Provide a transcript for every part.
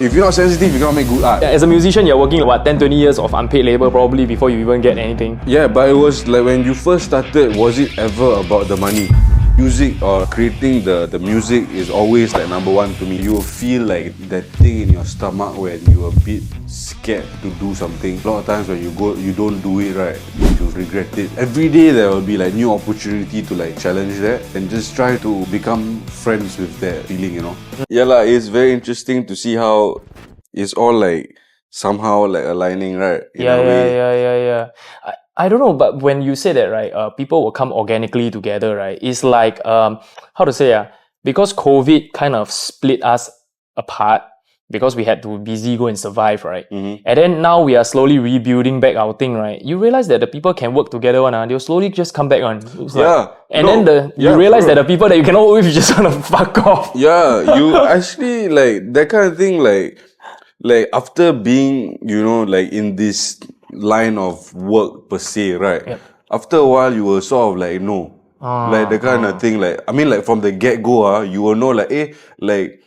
If you're not sensitive, you cannot make good art. Yeah, as a musician, you're working 10, 20 years of unpaid labor probably before you even get anything. Yeah, but it was like when you first started, was it ever about the money? Music or creating the music is always like number one to me. You will feel like that thing in your stomach when you're a bit scared to do something. A lot of times when you go, you don't do it right, you regret it. Every day there will be like new opportunity to like challenge that and just try to become friends with that feeling, you know. Yeah lah, it's very interesting to see how it's all like somehow like aligning, right? Yeah. I don't know, but when you say that, right, people will come organically together, right? It's like, how to say, because COVID kind of split us apart because we had to busy go and survive, right? Mm-hmm. And then now we are slowly rebuilding back our thing, right? You realize that the people can work together, they'll slowly just come back on. You realize that the people that you cannot work with, you just want to fuck off. Yeah, you actually like that kind of thing, like after being, you know, like in this line of work per se, right? Yep. After a while, you will sort of like know, like the kind of thing, like I mean, like from the get go, you will know, like, like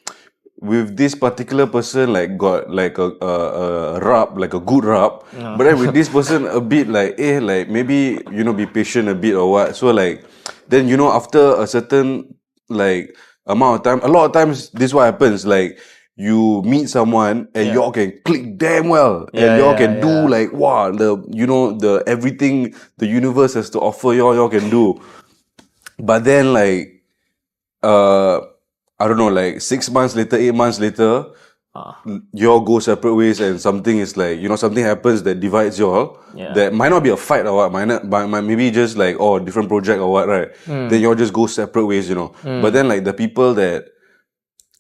with this particular person, like got like a rub, like a good rub, but then with this person, a bit like, like maybe you know, be patient a bit or what. So like, then you know, after a certain like amount of time, a lot of times this is what happens, like. You meet someone and y'all can click damn well, and y'all can do like wow, the everything the universe has to offer y'all can do. But then like I don't know, like 6 months later, 8 months later, y'all go separate ways, and something is like, you know, something happens that divides y'all. That might not be a fight or what, might maybe just like different project or what, right? Then y'all just go separate ways, you know. But then like the people that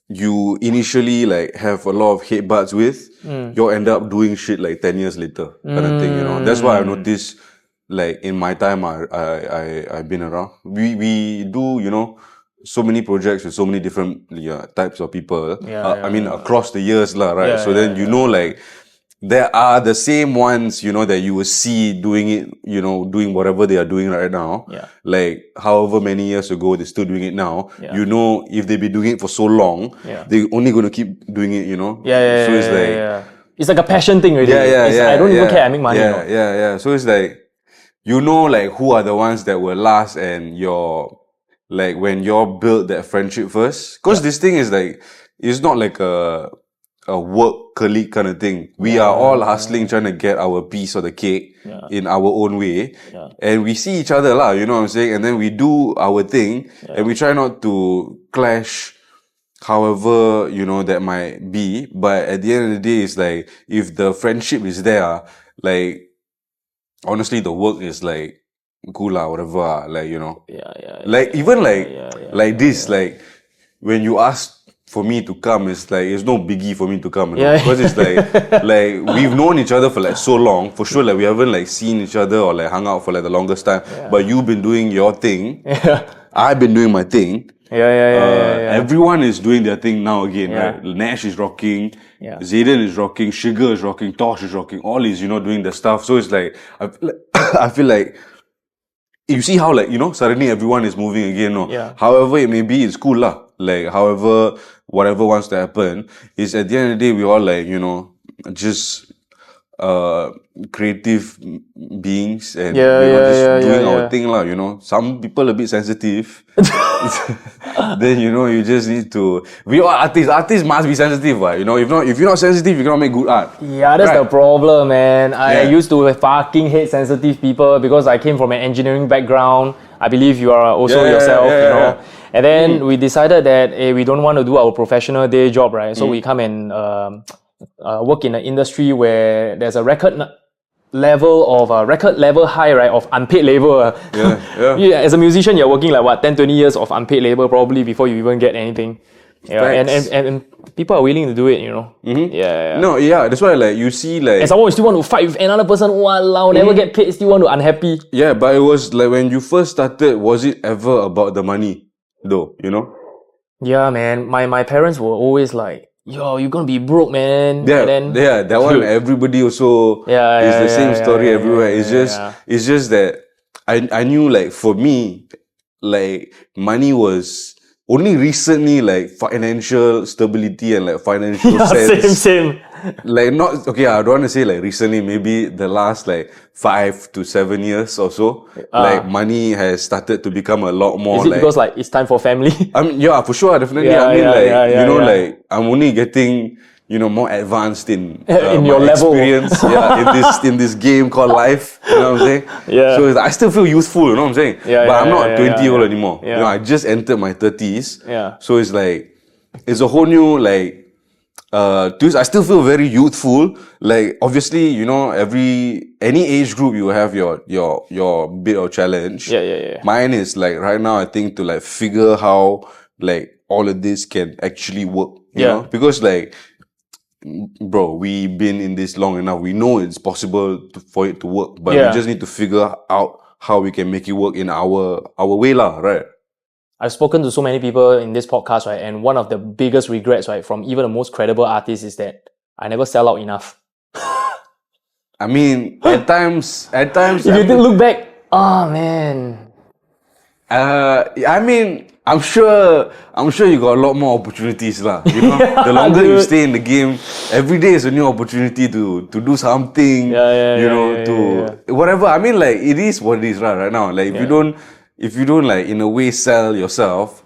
you initially like have a lot of hate butts with, you'll end up doing shit like 10 years later, kind of thing, you know. That's why I noticed, like in my time I've been around. We do, you know, so many projects with so many different types of people. I mean, across the years, lah, right? So then you know, like there are the same ones, you know, that you will see doing it, you know, doing whatever they are doing right now. Like however many years ago, they're still doing it now. You know, if they've been doing it for so long, they're only going to keep doing it, you know? So it's like... It's like a passion thing already. I don't even care, I make money. So it's like, you know, like who are the ones that will last, and like when you're build that friendship first. Because this thing is like, it's not like a work colleague kind of thing. We are all hustling, trying to get our piece of the cake in our own way. And we see each other lah, you know what I'm saying? And then we do our thing, and we try not to clash however, you know, that might be. But at the end of the day, it's like, if the friendship is there, like, honestly, the work is like, cool lah, whatever, like, you know. Like this, like, when you ask for me to come, it's like, it's no biggie for me to come, you know? Because it's like we've known each other for like so long, for sure, like we haven't like seen each other or like hung out for like the longest time, but you've been doing your thing, I've been doing my thing, everyone is doing their thing now again, right? Nash is rocking, Zayden is rocking, ShiGGa is rocking, Tosh is rocking, all is, you know, doing the stuff. So it's like, I feel like you see how, like, you know, suddenly everyone is moving again, no? However it may be, it's cool lah. Like, however, whatever wants to happen, is at the end of the day, we all like, you know, just creative beings, and you know, just doing our thing lah, you know. Some people a bit sensitive. Then, you know, you just need to, we all artists must be sensitive, right? You know, if you're not sensitive, you cannot make good art. Yeah, that's the problem, man. I used to fucking hate sensitive people because I came from an engineering background. I believe you are also yourself, you know. And then we decided that we don't want to do our professional day job, right? So we come and work in an industry where there's a record level high, right, of unpaid labor. As a musician, you're working like 10, 20 years of unpaid labor probably before you even get anything. And people are willing to do it, you know. That's why, like, you see, like, and someone still want to fight with another person, walao, never get paid, still want to unhappy. Yeah, but it was like, when you first started, was it ever about the money though, you know? Yeah, man, my parents were always like, yo, you're gonna be broke, man. That one, everybody also is the same story everywhere. It's just that I knew, like, for me, like, money was only recently like financial stability and like financial sense. Same. Like not okay, I don't want to say like recently, maybe the last like 5 to 7 years or so, like money has started to become a lot more. Is it like, because like it's time for family? I mean, yeah, for sure, definitely. Yeah, I mean, yeah. like I'm only getting, more advanced in In my your level. experience, in this game called life. You know what I'm saying? Yeah. So I still feel youthful. You know what I'm saying? Yeah, but I'm yeah, not yeah, 20-year-old anymore. Yeah. I just entered my 30s. Yeah. So it's like it's a whole new like. I still feel very youthful. Like obviously, any age group you have your bit of challenge. Yeah. Mine is like right now, I think to like figure how like all of this can actually work. You know? Because like, bro, we've been in this long enough. We know it's possible for it to work, but we just need to figure out how we can make it work in our way lah, right? I've spoken to so many people in this podcast, right? And one of the biggest regrets, right, from even the most credible artists is that I never sell out enough. I mean, at times. If you look back, oh man. I mean, I'm sure you got a lot more opportunities lah. The longer you stay in the game, every day is a new opportunity to do something. Whatever. I mean, like it is what it is right now. Like if you don't like in a way sell yourself,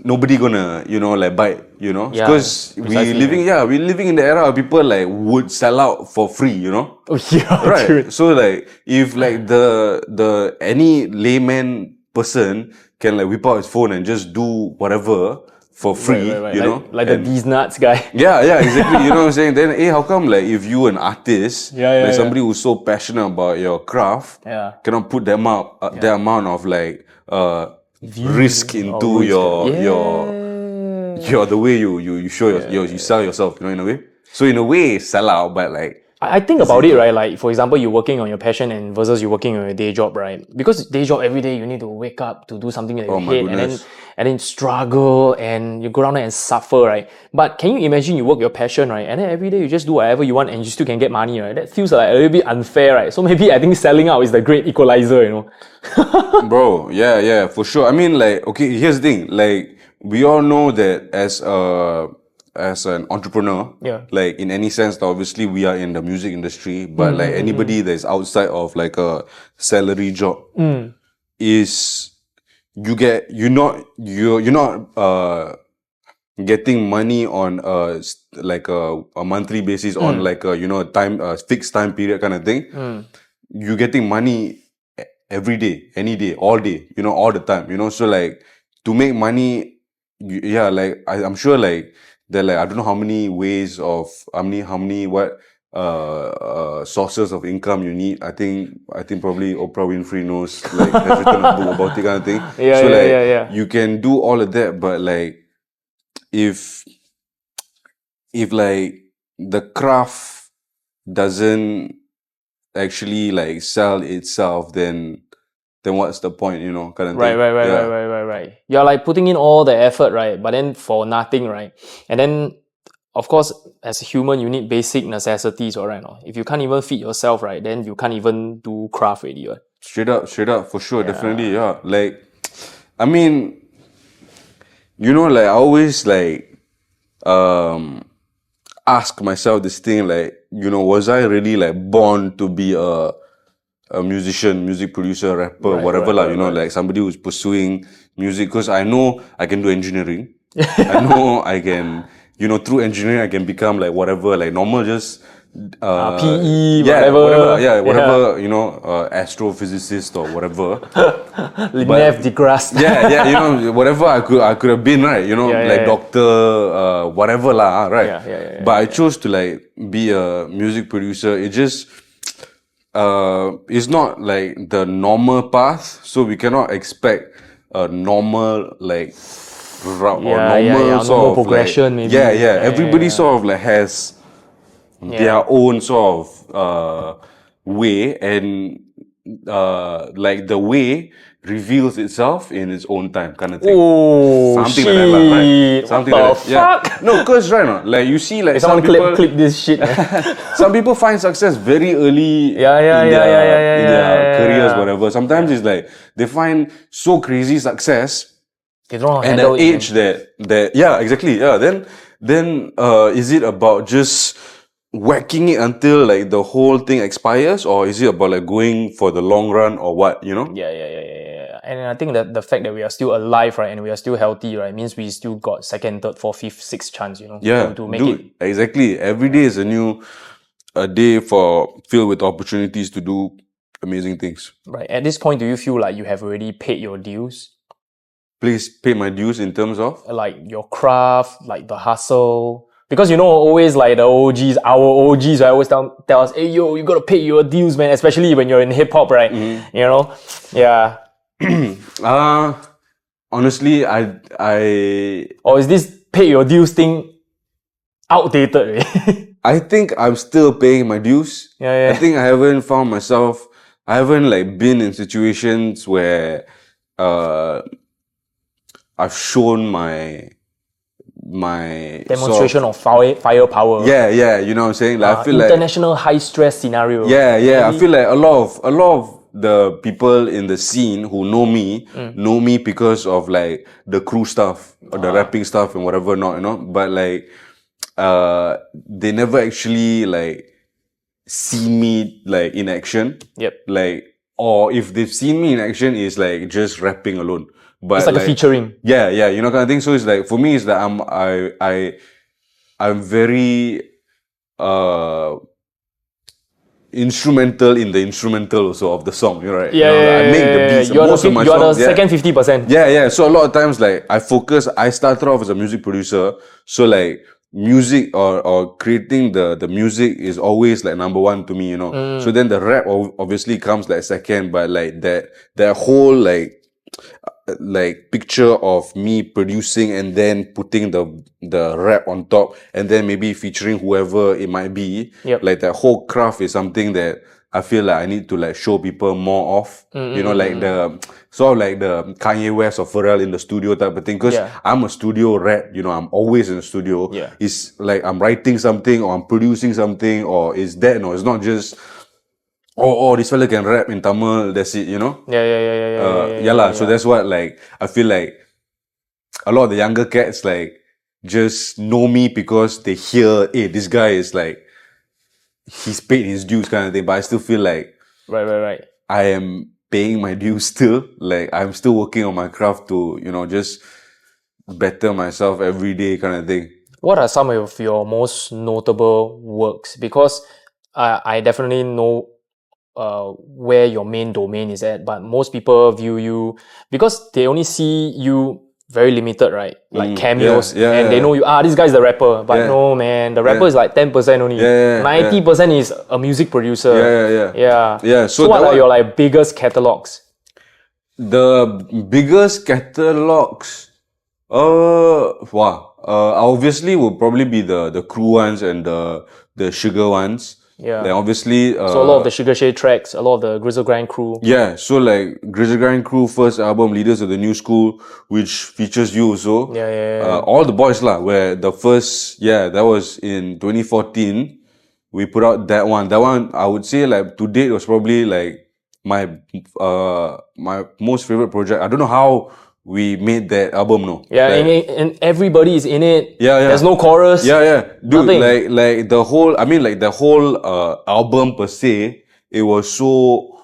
nobody gonna like bite. Because we're living in the era of people like would sell out for free. Oh yeah, right. Dude. So like if like the any layman person can like whip out his phone and just do whatever for free, right. Like the These Nuts guy. Yeah, exactly. You know what I'm saying? Then how come like if you an artist, somebody who's so passionate about your craft, cannot put them up the amount of like risk into your the way you show you sell yourself, in a way. So in a way, sell out, but like I think about it, right? Like, for example, you're working on your passion and versus you're working on your day job, right? Because day job every day you need to wake up to do something that you hate and then struggle and you go down there and suffer, right? But can you imagine you work your passion, right? And then every day you just do whatever you want and you still can get money, right? That feels like a little bit unfair, right? So maybe I think selling out is the great equalizer, Bro, yeah, for sure. I mean, like, okay, here's the thing. Like, we all know that as an entrepreneur, like in any sense, obviously we are in the music industry, but like anybody that is outside of like a salary job is you're not getting money on like a monthly basis on like a fixed time period kind of thing. You're getting money every day, any day, all day, all the time, so like to make money, like I'm sure like there like I don't know how many ways of how many sources of income you need. I think probably Oprah Winfrey knows, like has written a book about it kind of thing. You can do all of that, but like if like the craft doesn't actually like sell itself, then what's the point, kind of thing. Right. You're like putting in all the effort, right? But then for nothing, right? And then, of course, as a human, you need basic necessities, right? If you can't even feed yourself, right, then you can't even do craft really, right? Straight up, for sure, definitely, yeah. Like, I mean, like I always like ask myself this thing, like, was I really like born to be a musician, music producer, rapper, whatever, like somebody who's pursuing music? Because I know I can do engineering. I know I can, through engineering I can become like whatever, like normal, just PE, whatever, astrophysicist or whatever. Lineath deGrasse. Whatever I could have been, right? Like doctor, whatever lah, right? But I chose to like be a music producer. It just it's not like the normal path, so we cannot expect a normal like route or normal sort of progression, like, maybe. Everybody sort of like has their own sort of way, and like the way reveals itself in its own time, kind of thing. Oh, something like that, right? Something what like the that. fuck? No, because right now, like you see, like someone some people clip this shit. some people find success very early in their careers, whatever. Sometimes it's like they find so crazy success They don't know how to And handle at it. age that yeah, exactly. Yeah. Then is it about just whacking it until like the whole thing expires, or is it about like going for the long run or what, you know? Yeah. And I think that the fact that we are still alive, right, and we are still healthy, right, means we still got second, third, fourth, fifth, sixth chance, you know, Yeah, to make dude, it. exactly. Every day is a day filled with opportunities to do amazing things. Right. At this point, do you feel like you have already paid your dues? Please pay my dues in terms of Like your craft, like the hustle. Because you know, always like the OGs, our OGs, right, always tell us, hey yo, you gotta pay your dues, man, especially when you're in hip hop, right? You know? Yeah. honestly, I Or is this pay your dues thing outdated already? I think I'm still paying my dues. Yeah. I think I haven't found myself. I haven't like been in situations where I've shown my Demonstration sort of firepower. yeah, you know what I'm saying? Like I feel like International high stress scenario. yeah. Maybe. I feel like a lot of the people in the scene who know me because of like the crew stuff or the rapping stuff and whatever not, you know. But like they never actually like see me like in action. Yep. Like, or if they've seen me in action, it's like just rapping alone. But It's like a featuring. Yeah, you know, kind of thing. So it's like for me, it's that I'm very instrumental in the instrumental also of the song, you know, right? Yeah, you know, like I make the beats. Most of my you are songs, the second 50%. Yeah. So a lot of times, like I started off as a music producer. So like music or creating the music is always like number one to me, you know. So then the rap obviously comes like second, but like that whole like picture of me producing and then putting the rap on top and then maybe featuring whoever it might be. Yep. Like that whole craft is something that I feel like I need to like show people more of. You know, like the sort of like the Kanye West or Pharrell in the studio type of thing. Because Yeah. I'm a studio rat, you know, I'm always in the studio. Yeah. It's like I'm writing something or I'm producing something or it's that, no, it's not just this fella can rap in Tamil, that's it, you know? Yeah. So that's what like I feel like a lot of the younger cats like just know me because they hear, hey, this guy is like he's paid his dues kind of thing. But I still feel like Right. I am paying my dues still. Like I'm still working on my craft to, you know, just better myself every day kind of thing. What are some of your most notable works? Because I definitely know where your main domain is at, but most people view you because they only see you very limited, right? Like cameos, and they know you. This guy's the rapper, but no, man, the rapper is like 10% only. 90% is a music producer. Yeah. So what are your like biggest catalogs? The biggest catalogs, obviously will probably be the crew ones and the ShiGGa ones. Yeah. Then obviously so a lot of the ShiGGa Shay tracks, a lot of the Grizzle Grind Crew. Yeah, so like Grizzle Grind Crew first album, Leaders of the New School, which features you also. Yeah. All the boys lah, where the first, that was in 2014. We put out that one. That one, I would say like to date was probably like my most favorite project. I don't know how we made that album, no. Yeah, like, and everybody is in it. Yeah. There's no chorus. Yeah. Dude, nothing. like the whole, the whole album per se, it was so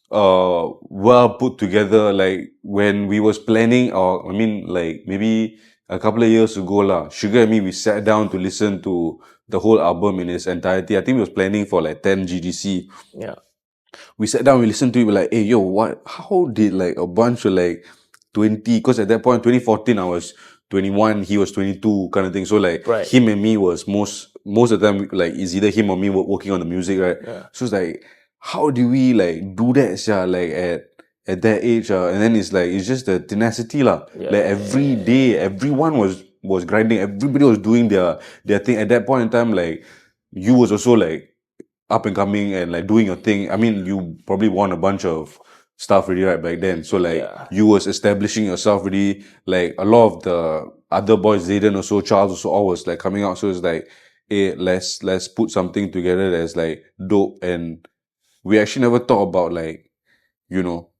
well put together. Like when we was planning, or like maybe a couple of years ago lah, ShiGGa and me, we sat down to listen to the whole album in its entirety. I think we was planning for like 10 GDC. Yeah. We sat down, we listened to it, we're like, hey, yo, how did like a bunch of like 20, because at that point, 2014, I was 21, he was 22 kind of thing. So like him and me was most of the time, like it's either him or me working on the music, right? Yeah. So it's like, how do we like do that, like at that age? And then it's like, it's just the tenacity lah. Like every day, everyone was grinding, everybody was doing their thing. At that point in time, like you was also like up and coming and like doing your thing. You probably won a bunch of stuff really right back then. So like you was establishing yourself really. Like a lot of the other boys, Zayden also, Charles also, all was like coming out. So it's like, hey, let's put something together that's like dope. And we actually never thought about like, you know,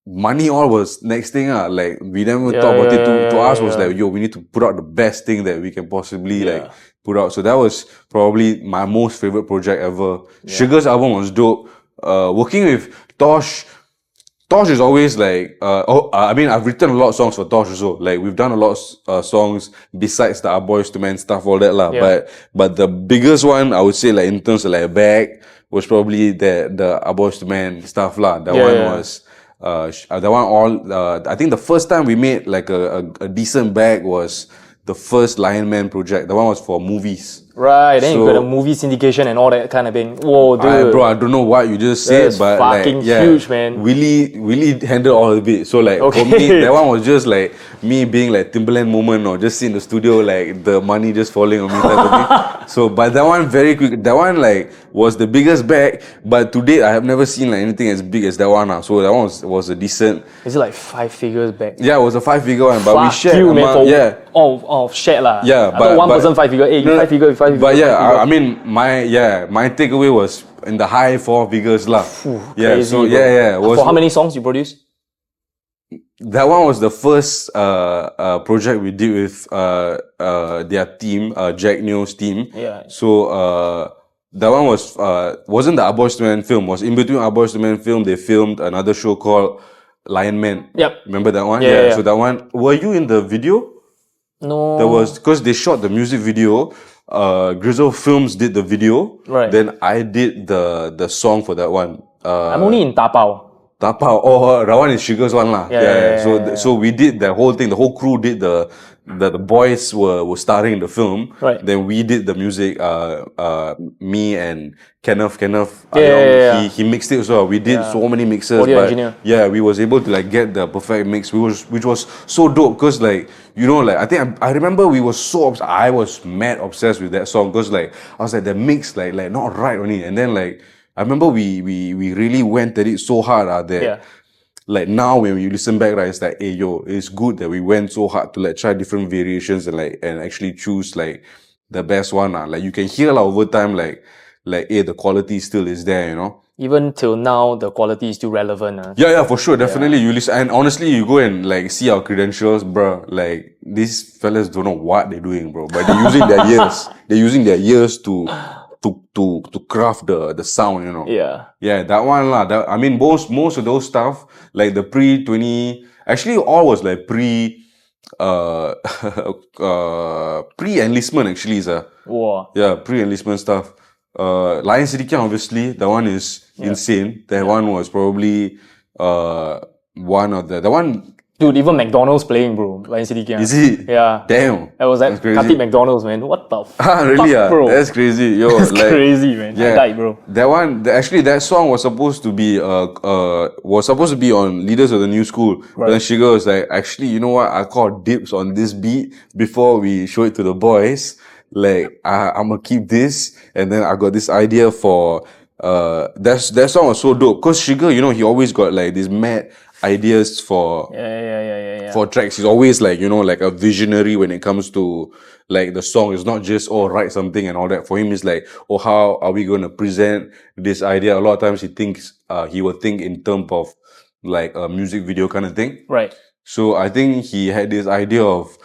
money all was next thing. Like, we never thought about it. To us was like, yo, we need to put out the best thing that we can possibly like put out. So that was probably my most favorite project ever. ShiGGa's album was dope. Working with Tosh is always like, I mean, I've written a lot of songs for Tosh also. Like, we've done a lot of songs besides the Our Boys to Men stuff, all that lah. But the biggest one, I would say, like, in terms of like back, was probably the Our Boys to Men stuff lah. That one was, I think the first time we made like a decent bag was the first Lion Man project. The one was for movies. Right, then you got a movie syndication and all that kind of thing. Whoa, dude. Bro, I don't know what you just said, but fucking like, huge, man. Really handled all of it. So like, for me, that one was just like me being like Timberland moment, or just in the studio, like the money just falling on me type of thing. So, but that one very quick, that one like was the biggest bag, but to date I have never seen like anything as big as that one. So that one was a decent. Is it like 5 figures bag? Yeah, it was a 5-figure one, but we shared. You, man, shared lah. Yeah, I thought one person 5 figure. Hey, 5 figure. But yeah, I mean, my takeaway was in the high 4 figures lah. Yeah, crazy, so bro. For how many songs you produced? That one was the first project we did with their team, Jack Neo's team. Yeah. So that one wasn't the Our Boys to Men film. Was in between Our Boys to Men film. They filmed another show called Lion Man. Yep. Remember that one? Yeah. So that one, were you in the video? No. There was, because they shot the music video. Grizzle Films did the video. Right. Then I did the song for that one. I'm only in Tapao. That one is ShiGGa's one lah. So we did the whole thing. The whole crew did the boys were starring in the film. Right. Then we did the music. Me and Kenneth. He mixed it as well. We did so many mixes. Audio engineer. Yeah, we was able to like get the perfect mix. Which was so dope, because like, you know, like I remember we were I was mad obsessed with that song, because like I was like, the mix like not right on it. And then like I remember we really went at it so hard that like now when you listen back, right, it's like, hey yo, it's good that we went so hard to like try different variations and actually choose like the best one. Like you can hear like over time like hey, the quality still is there, you know. Even till now, the quality is still relevant. Yeah, for sure, definitely. You listen, and honestly, you go and like see our credentials, bro. Like these fellas don't know what they're doing, bro. But they're using their ears. They're using their ears to craft the sound, you know. Yeah, that one lah. I mean, most of those stuff, like the pre-20, actually all was like pre-enlistment actually is pre-enlistment stuff. Lion City King, obviously, that one is insane. That one was probably one of the one. Dude, even McDonald's playing, bro. Lion City King. Is he? Yeah. Damn. That was like Khatib McDonald's, man. What the really? fuck, bro? That's crazy. Yo, that's like, crazy, man. I died, bro. That one, actually, that song was supposed to be on Leaders of the New School. Right. But then ShiGGa was like, actually, you know what? I called dibs on this beat before we show it to the boys. Like, I'm gonna keep this, and then I got this idea for that song was so dope, cause ShiGGa, you know, he always got like these mad ideas for for tracks. He's always like, you know, like a visionary when it comes to like the song. It's not just write something and all that. For him, it's like, how are we gonna present this idea? A lot of times he will think in terms of like a music video kind of thing. Right. So I think he had this idea of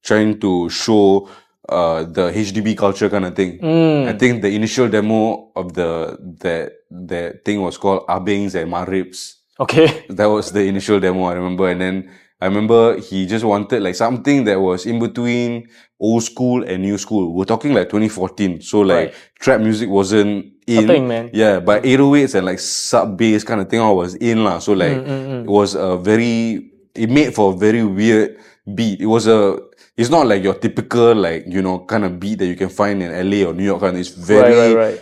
trying to show the HDB culture kind of thing. I think the initial demo of that thing was called Abings and Maribs. Okay. That was the initial demo, I remember. And then I remember he just wanted like something that was in between old school and new school. We're talking like 2014. So like trap music wasn't in. Thing, man. Yeah, but 808s and like sub bass kind of thing was in lah. So like it was it made for a very weird beat. It's not like your typical, like, you know, kind of beat that you can find in LA or New York. And it's very,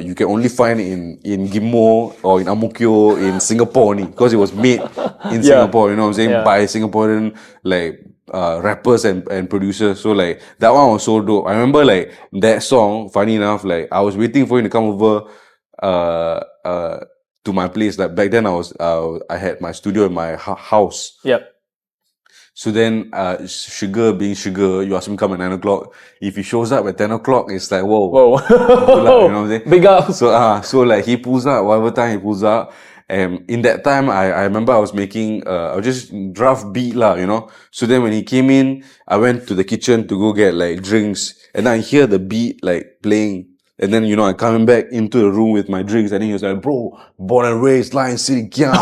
you can only find it in Ghim Moh or in Ang Mo Kio, in Singapore only, because it was made in Singapore, you know what I'm saying, by Singaporean, like, rappers and producers. So, like, that one was so dope. I remember, like, that song, funny enough, like, I was waiting for him to come over, to my place. Like, back then I had my studio in my house. Yep. So then, ShiGGa being ShiGGa, you ask him to come at 9 o'clock. If he shows up at 10 o'clock, it's like, whoa. You know what I'm saying? Big up. So like, he pulls up, whatever time he pulls up. And in that time, I remember I was making, I was just draft beat lah, you know. So then when he came in, I went to the kitchen to go get like drinks, and I hear the beat like playing. And then, you know, I coming back into the room with my drinks, and then he was like, bro, born and raised, Lion City, yeah.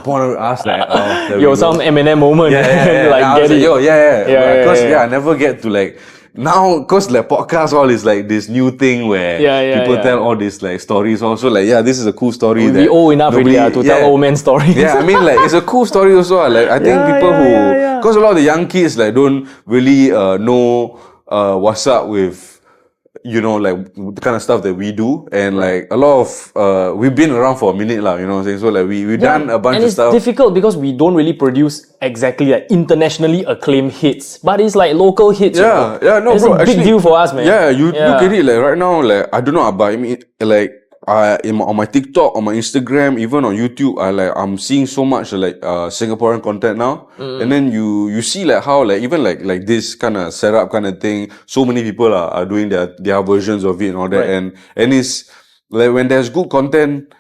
Born and I was like, oh, there Yo, some Eminem moment. Yeah. Like, I was get like, it. yo, yeah. Because, Yeah. I never get to like, now, cause like podcast all is like this new thing where people tell all these like stories also. Like, yeah, this is a cool story. We old enough already to tell old man stories. Yeah, I mean, like, it's a cool story also. Like, I think people who, cause a lot of the young kids like don't really know what's up with, you know, like the kind of stuff that we do, and like a lot of we've been around for a minute lah, you know what I'm saying? So like we've done a bunch of stuff. And it's difficult because we don't really produce exactly like internationally acclaimed hits, but it's like local hits. No, it's bro, a big deal for us, man. Yeah, you look at it like right now, like I don't know, but I mean, like on my TikTok, on my Instagram, even on YouTube, I'm seeing so much like Singaporean content now, and then you see like how like even like this kind of setup kind of thing, so many people are doing their versions of it and all that, and it's like when there's good content,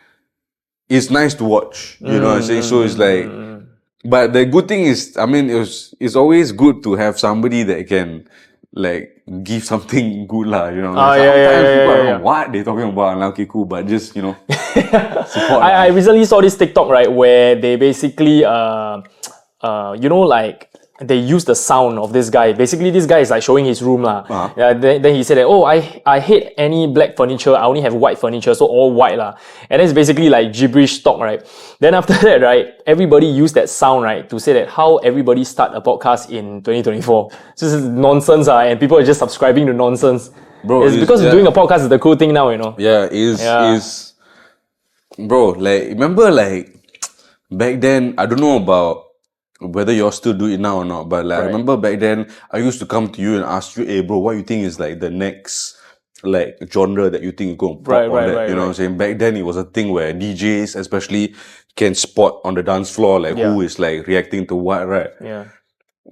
it's nice to watch, you know what I'm saying? So it's like, but the good thing is, I mean, it's always good to have somebody that can like give something good lah, you know. Sometimes people don't know what they're talking about, and okay, cool, but just, you know, support. I recently saw this TikTok, right, where they basically you know, like they use the sound of this guy. Basically, this guy is like showing his room lah. Then he said that, oh, I hate any black furniture. I only have white furniture, so all white lah. And it's basically like gibberish talk, right? Then after that, right, everybody used that sound, right, to say that how everybody start a podcast in 2024. This is nonsense, and people are just subscribing to nonsense. Bro, it's because doing a podcast is the cool thing now, you know. Yeah, is bro, like remember like back then, I don't know about whether you all still do it now or not, but like I remember back then I used to come to you and ask you, hey bro, what you think is like the next like genre that you think you go pop on that? You know what I'm saying? Back then it was a thing where DJs especially can spot on the dance floor like who is like reacting to what, right? Yeah.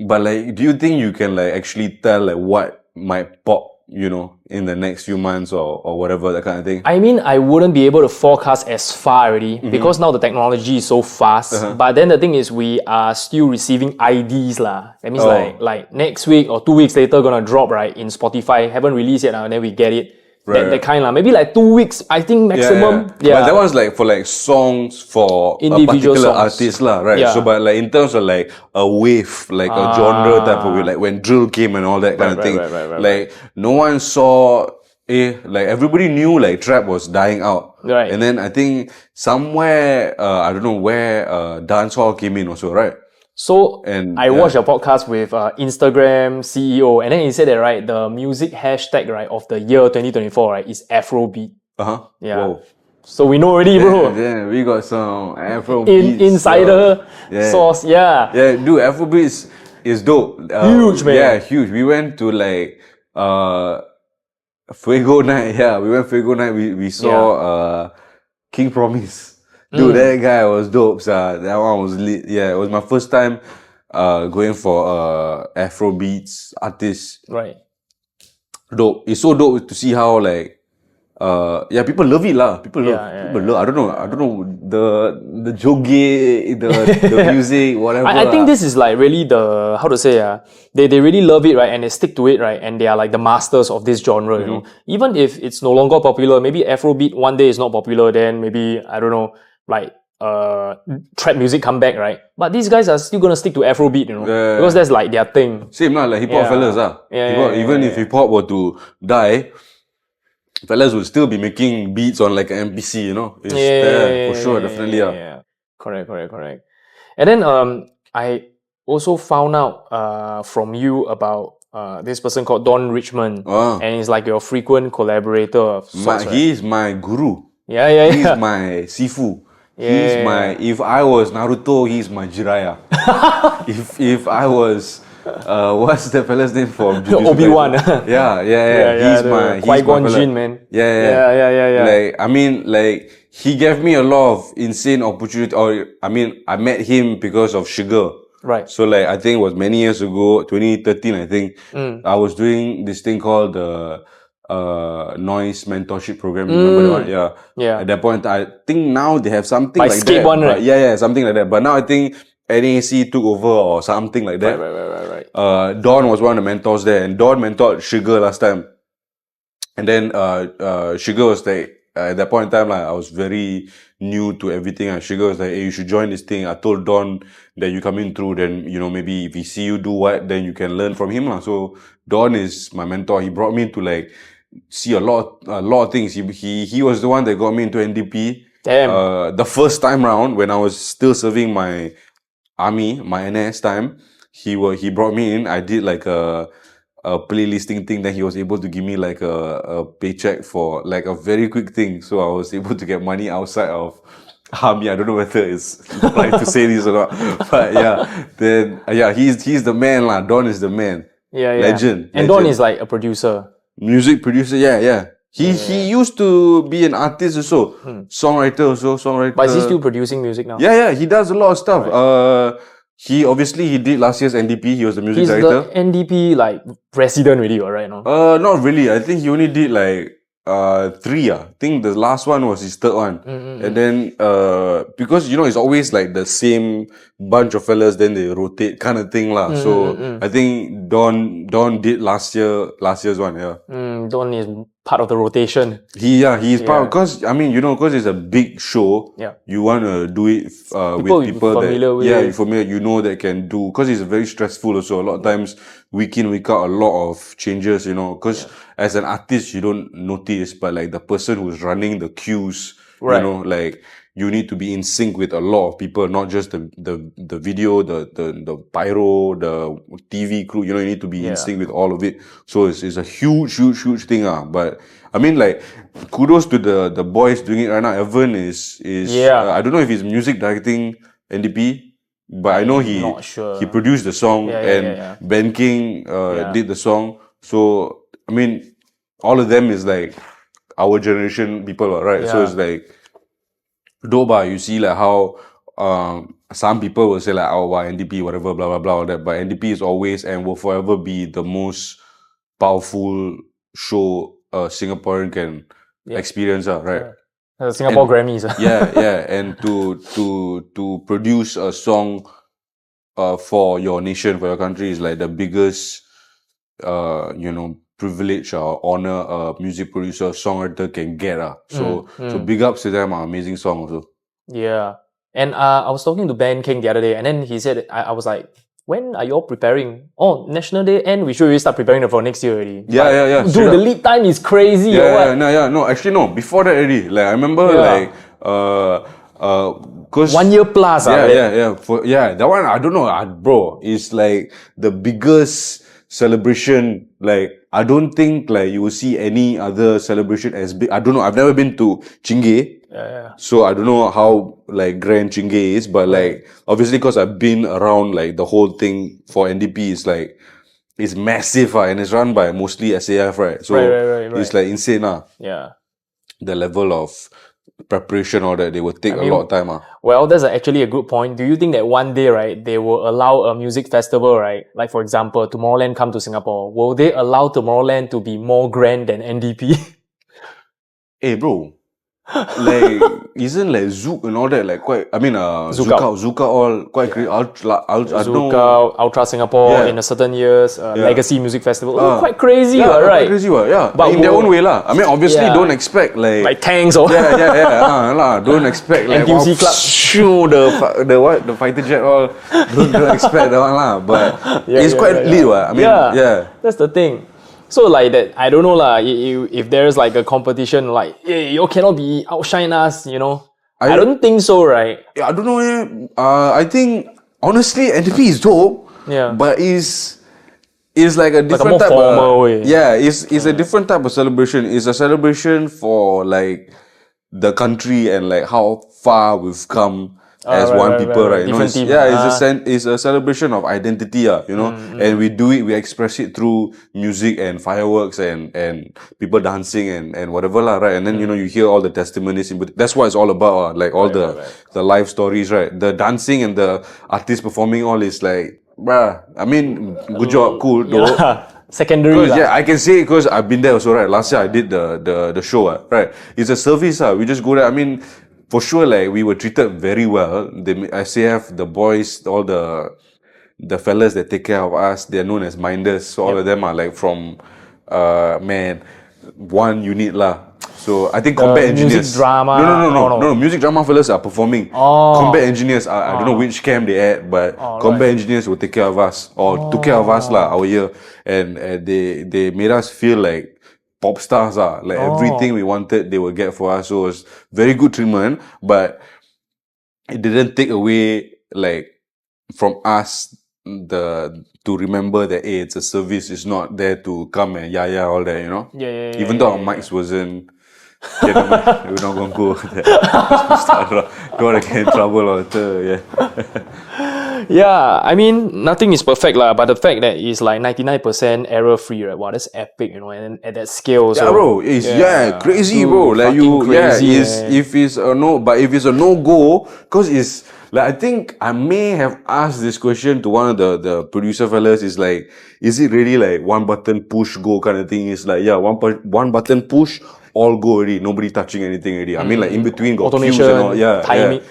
But like, do you think you can like actually tell like what might pop, you know, in the next few months or whatever, that kind of thing? I mean, I wouldn't be able to forecast as far already because now the technology is so fast. But then the thing is, we are still receiving IDs lah. That means like next week or 2 weeks later gonna drop, right, in Spotify. Haven't released yet, and then we get it. That kind lah. Maybe like 2 weeks, I think maximum. Yeah. But that was like for like songs for individual a particular songs. artist lah, right? Yeah. So but like in terms of like a wave, like a genre type of way, like when drill came and all that kind of thing, like no one saw like everybody knew like trap was dying out. Right. And then I think somewhere I don't know where dancehall came in also, right? So I watched a podcast with Instagram CEO, and then he said that, right, the music hashtag, right, of the year 2024, right, is Afrobeat. Yeah. Whoa. So we know already, bro. Yeah, we got some Afrobeats. Insider source, Yeah, dude, Afrobeats is dope. Huge, man. Yeah, huge. We went to like Fuego Night. Yeah, we went Fuego Night. We saw King Promise. Dude, that guy was dope, sir. That one was lit. Yeah, it was my first time going for Afrobeats artist. Right. Dope. It's so dope to see how like people love it lah. People love. I don't know the joge, the music, whatever. I think this is like really the, how to say, they really love it, right, and they stick to it, right, and they are like the masters of this genre, you know. Even if it's no longer popular, maybe Afrobeat one day is not popular, then maybe, I don't know, like trap music come back, right? But these guys are still gonna stick to Afrobeat, you know, because that's like their thing. Same lah, like hip hop fellas even if hip hop were to die, fellas would still be making beats on like an MPC, you know. It's there for sure, definitely. Yeah. Correct. And then I also found out from you about this person called Don Richmond, and he's like your frequent collaborator of sorts, right? He's my guru. Yeah. He's my Sifu. He's my, if I was Naruto, he's my Jiraiya. if I was what's the fella's name for Obi-Wan? He's my Qui-Gon Jinn, man. Yeah. Like, I mean, like, he gave me a lot of insane opportunity. Or I mean, I met him because of ShiGGa. Right. So like, I think it was many years ago, 2013, I think. I was doing this thing called noise mentorship program. Remember that one? Yeah. Yeah. At that point, I think now they have something By like Skate that. one, right? Yeah, something like that. But now I think NAC took over or something like that. Right. Don was one of the mentors there, and Don mentored ShiGGa last time. And then ShiGGa was like, at that point in time, like, I was very new to everything, and ShiGGa was like, hey, you should join this thing. I told Don that you come in through, then, you know, maybe if he see you do what, then you can learn from him. So Don is my mentor. He brought me to like see a lot of things. He was the one that got me into NDP. Damn. The first time round when I was still serving my army, my NS time, he brought me in. I did like a playlisting thing, then he was able to give me like a paycheck for like a very quick thing. So I was able to get money outside of army. I don't know whether it's right to say this or not. But yeah, then he's the man lah. Don is the man. Yeah. Legend. And Don is like a producer. Music producer, yeah. He used to be an artist also. Songwriter also, songwriter. But is he still producing music now? Yeah, he does a lot of stuff. Right. He did last year's NDP. He was the music director. He's the NDP like president already, right now? Not really. I think he only did like 3. I think the last one was his third one. And then because you know it's always like the same bunch of fellas, then they rotate kind of thing lah. So I think Don did last year's one. Yeah. Don is part of the rotation. He's part, because I mean, you know, because it's a big show. Yeah. You want to do it with people that you're familiar, you know, that can do, because it's very stressful also. A lot of times, week in, week out, a lot of changes, you know, because as an artist, you don't notice, but like the person who's running the cues, you know, like you need to be in sync with a lot of people, not just the video, the pyro, the TV crew, you know, you need to be in sync with all of it. So it's a huge thing. But I mean, like, kudos to the boys doing it right now. Evan is I don't know if he's music directing NDP, but I know he produced the song, and Ben King did the song. So I mean, all of them is like our generation people, right? So it's like dope. You see like how some people will say like, oh, why NDP, whatever, blah blah blah, all that. But NDP is always and will forever be the most powerful show a Singaporean can experience, right? Singapore Grammys. And to produce a song for your nation, for your country, is like the biggest privilege or honor a music producer, songwriter can get. So big ups to them. Amazing song also. Yeah. And I was talking to Ben King the other day, and then he said, I was like, when are you all preparing? Oh, National Day, and we should really start preparing for next year already. Yeah. Dude, the lead time is crazy. No, actually no. Before that already. Like I remember cause 1 year plus. That one I don't know, bro. It's like the biggest celebration. Like I don't think like you will see any other celebration as big. I don't know. I've never been to ShiGGa. So I don't know how like grand ShiGGa is, but like obviously because I've been around like the whole thing for NDP is like it's massive and it's run by mostly SAF, right? So it's like insane. The level of preparation or that they will take a lot of time. Well, that's actually a good point. Do you think that one day, right, they will allow a music festival, right? Like for example, Tomorrowland come to Singapore. Will they allow Tomorrowland to be more grand than NDP? Hey bro, like isn't like Zouk and all that like quite? I mean, Zouk all quite great. Zouk, Ultra Singapore in a certain years, Legacy Music Festival, quite crazy, right? Quite crazy, but in their own way, lah. I mean, obviously, don't expect like tanks or don't expect like NTUC Club, show the fighter jet all. Don't expect that one, lah. But it's quite lit, I mean, that's the thing. So like that, I don't know lah. If there's like a competition, like you cannot be outshine us, you know. I don't think so, right? I don't know. I think honestly, NDP is dope. But it's like a different type of way. It's a different type of celebration. It's a celebration for like the country and like how far we've come as one people, right? You know, it's a celebration of identity, you know, and we do it, we express it through music and fireworks and people dancing and whatever, right? And then, you know, you hear all the testimonies, but that's what it's all about, like all the life stories, right? The dancing and the artists performing all is like, bruh, I mean, good job, cool, though. secondary. Because I can say because I've been there also, right? Last year I did the show, right? It's a service, we just go there. I mean, for sure, like we were treated very well. The ICF, the boys, all the fellas that take care of us, they're known as minders. So all of them are like from one unit lah. So I think combat engineers. Music drama. No. Music drama fellas are performing. Combat engineers are, I don't know which camp they at, but combat engineers will take care of us or took care of us lah our year, and they made us feel like pop stars like everything we wanted they would get for us. So it was very good treatment, but it didn't take away like from us to remember that it's a service. It's not there to come and all that, you know. Even though our mics wasn't. We're not gonna go there. Don't wanna get in trouble or Yeah, I mean nothing is perfect lah, but the fact that it's like 99% error free, right? Wow, that's epic, you know, and at that scale. Yeah, bro, it's crazy, bro. Like if it's a no, but if it's a no go, cause it's like I think I may have asked this question to one of the producer fellas. Is like, is it really like one button push go kind of thing? It's like one button push. All go already, nobody touching anything already. I mean, like in between got automation, queues and all. timing.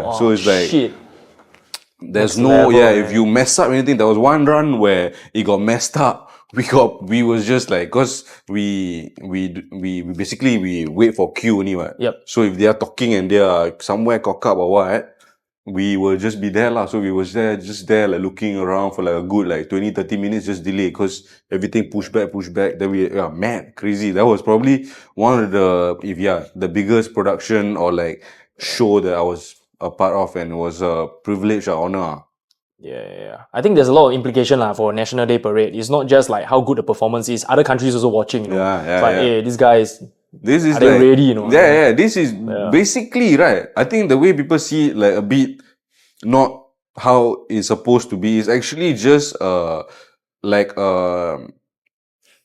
Oh, so it's like shit. There's no if you mess up anything. There was one run where it got messed up. We was just like, cause we basically we wait for queue only, right? Yep. So if they are talking and they are somewhere cock up or what, we will just be there lah. So we was just there like looking around for like a good like 20-30 minutes, just delay cause everything push back. Then we mad, crazy. That was probably one of the biggest production or like show that I was a part of, and it was a privilege or honor. Yeah. I think there's a lot of implication for National Day Parade. It's not just like how good the performance is. Other countries also watching, you know. It's like, hey, these guys. This is like ready, you know. This is basically right. I think the way people see it, like a bit not how it's supposed to be, is actually just like a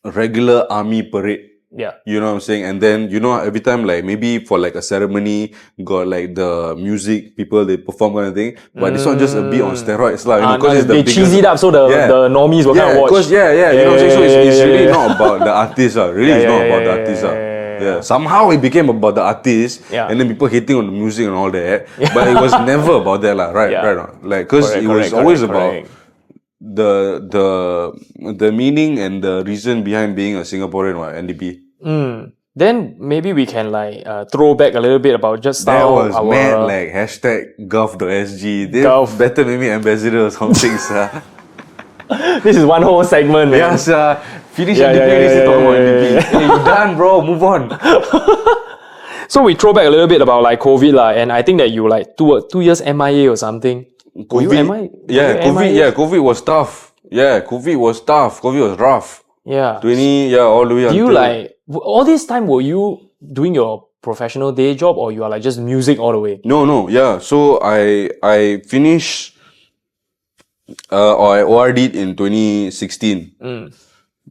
regular army parade. Yeah. You know what I'm saying? And then, you know, every time, like, maybe for like a ceremony, got like the music people, they perform kind of thing. But it's not just a beat on steroids, like, you know, because they cheese it up so the normies will kind of watch. You know what I'm saying? So it's really not about the artist, really. It's not about the artist. Yeah. Somehow it became about the artist, and then people hating on the music and all that. But it was never about that, right? Like, because it was always about the meaning and the reason behind being a Singaporean, NDP. Then maybe we can like throw back a little bit about just that how was mad, like #gov.sg. They better make me ambassador or something, sir. This is one whole segment, man. Yeah, sir. Finish NDP, talk about NDP. Hey, you done, bro. Move on. So we throw back a little bit about like COVID and I think that you like 2 years MIA or something. COVID was tough. COVID was tough. COVID was rough. 20, all the way until... Do you like, all this time were you doing your professional day job or you are like just music all the way? No. So I finished, or I ORD'd in 2016.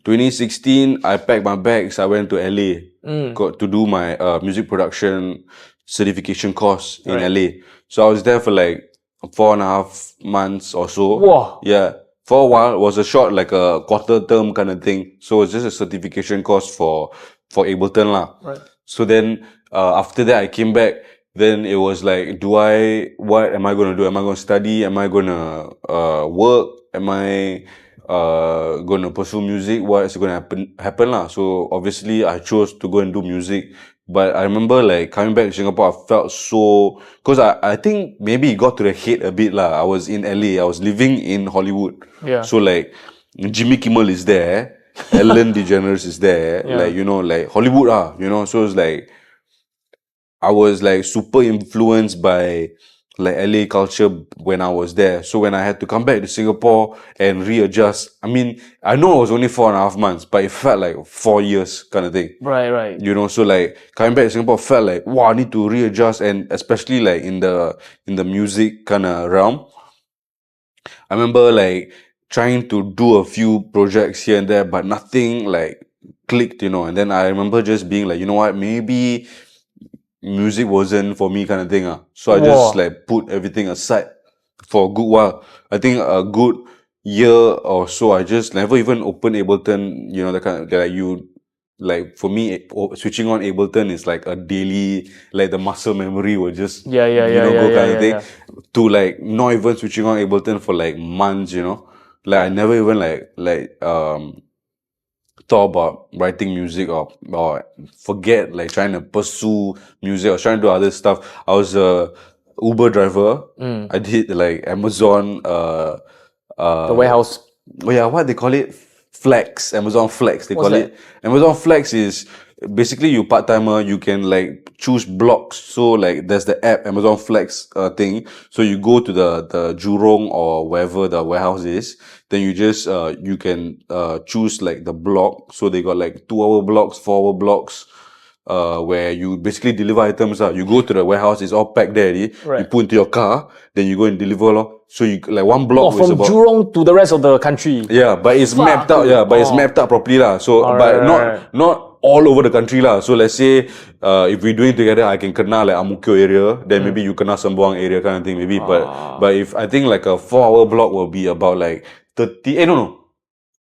2016, I packed my bags. I went to LA. Got to do my music production certification course in LA. So I was there for like 4.5 months or so. Wow. Yeah. For a while, it was a short, like a quarter term kind of thing. So it's just a certification course for Ableton lah. Right. So then, after that, I came back. Then it was like, what am I going to do? Am I going to study? Am I going to work? Am I going to pursue music? What is going to happen lah? So obviously, I chose to go and do music. But I remember like coming back to Singapore, I felt so, cause I think maybe it got to the head a bit lah. I was in LA, I was living in Hollywood. Yeah. So like Jimmy Kimmel is there, Ellen DeGeneres is there, like, you know, like Hollywood you know. So it's like I was like super influenced by like LA culture when I was there. So when I had to come back to Singapore and readjust, I mean, I know it was only 4.5 months, but it felt like 4 years kind of thing. Right. You know, so like coming back to Singapore felt like, wow, I need to readjust, and especially like in the music kind of realm. I remember like trying to do a few projects here and there, but nothing like clicked, you know. And then I remember just being like, you know what, maybe music wasn't for me kind of thing. So I just like put everything aside for a good while. I think a good year or so, I just never even opened Ableton. You know, the kind of, like for me, switching on Ableton is like a daily, like the muscle memory will just, go kind of thing. To like not even switching on Ableton for like months, you know. Like I never even thought about writing music or forget like trying to pursue music or trying to do other stuff. I was a Uber driver. I did like Amazon The warehouse. oh yeah, what they call it? Flex. Amazon Flex. They What's call that? it. Amazon Flex is basically you part-timer, you can like choose blocks. So like there's the app Amazon Flex thing. So you go to the Jurong or wherever the warehouse is, then you just you can choose like the block. So they got like 2-hour blocks, 4-hour blocks. Where you basically deliver items. You go to the warehouse, it's all packed there already. Right. You put into your car, then you go and deliver. So you like one block is From about Jurong to the rest of the country. yeah, but it's mapped out. Yeah, but it's mapped out properly lah. So, but not all over the country lah. So let's say, if we're doing together, I can kena like Ang Mo Kio area, then maybe you kena Sembawang area kind of thing, maybe. But if I think like a 4-hour block will be about like 30. No.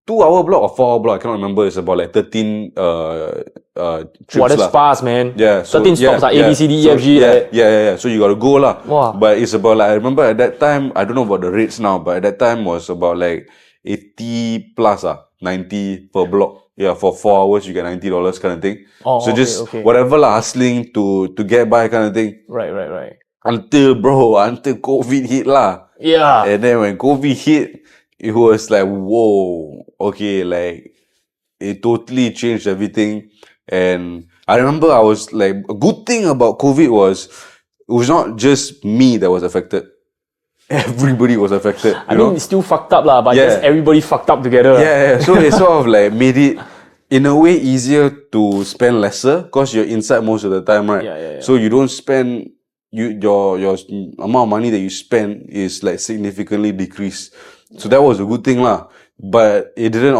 2-hour block or 4-hour block, I cannot remember. It's about like 13 trips. Wow, that's fast, man. Yeah, so 13 stops like A, B, C, D, E, F, G. Yeah. So you gotta go lah. Wow. But it's about like, I remember at that time, I don't know about the rates now, but at that time was about like 80 plus 90 per block. Yeah, for 4 hours you get $90 kind of thing. So just whatever lah, hustling to get by kind of thing. Right. Until COVID hit lah. Yeah. And then when COVID hit, it was like, whoa, okay, like it totally changed everything. And I remember I was like, a good thing about COVID was it was not just me that was affected. Everybody was affected. I mean, it's still fucked up lah, but just everybody fucked up together. Yeah. So it sort of like made it in a way easier to spend lesser because you're inside most of the time, right? Yeah. So you don't spend your amount of money that you spend is like significantly decreased. So that was a good thing lah. But it didn't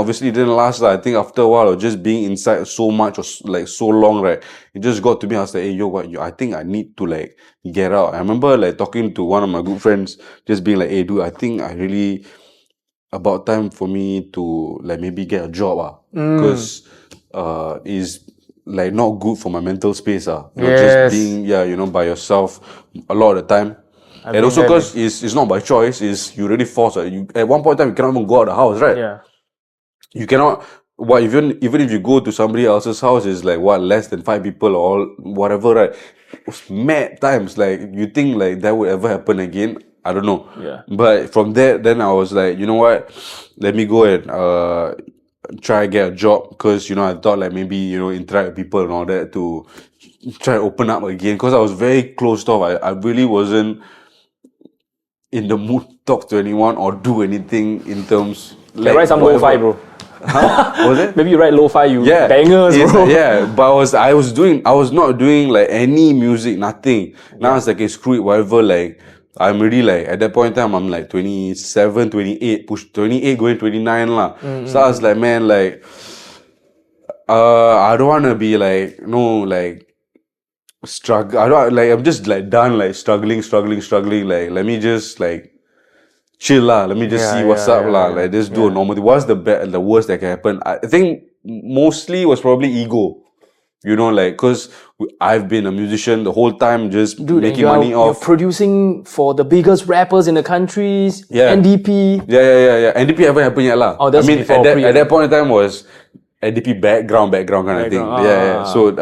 last lah. I think after a while of just being inside so much or like so long, right? It just got to me. I was like, hey, I think I need to like get out. I remember like talking to one of my good friends, just being like, hey, dude, I think I really about time for me to like maybe get a job because is like not good for my mental space just being by yourself a lot of the time. And also because it's not by choice, is you really force it. You at one point in time you cannot even go out of the house, right? Yeah. You cannot even if you go to somebody else's house, is like less than 5 people or whatever, right? It's mad times. Like you think like that would ever happen again? I don't know. Yeah. But from there, then I was like, you know what? Let me go and try get a job because I thought like maybe interact with people and all that to try to open up again because I was very closed off. I really wasn't in the mood to talk to anyone or do anything in terms like write some lo-fi, bro. Huh? Was it? Maybe you write lo-fi, bangers, bro. Yeah, but I was not doing like any music, nothing. Now it's like, okay, screw it, whatever. Like I'm really like at that point in time I'm like 27, 28, push 28 going 29 lah. So I was like, man, like I don't wanna be like struggle. I'm just like done like struggling. Like let me just like chill lah. Let me just see what's up lah. Like just do a normal thing. What's the worst that can happen? I think mostly was probably ego. Like cause I've been a musician the whole time, just making money off. You're producing for the biggest rappers in the countries. Yeah. NDP. Yeah. NDP haven't happened yet lah. Oh, that's before at that point in time was NDP background kind of thing. Yeah. So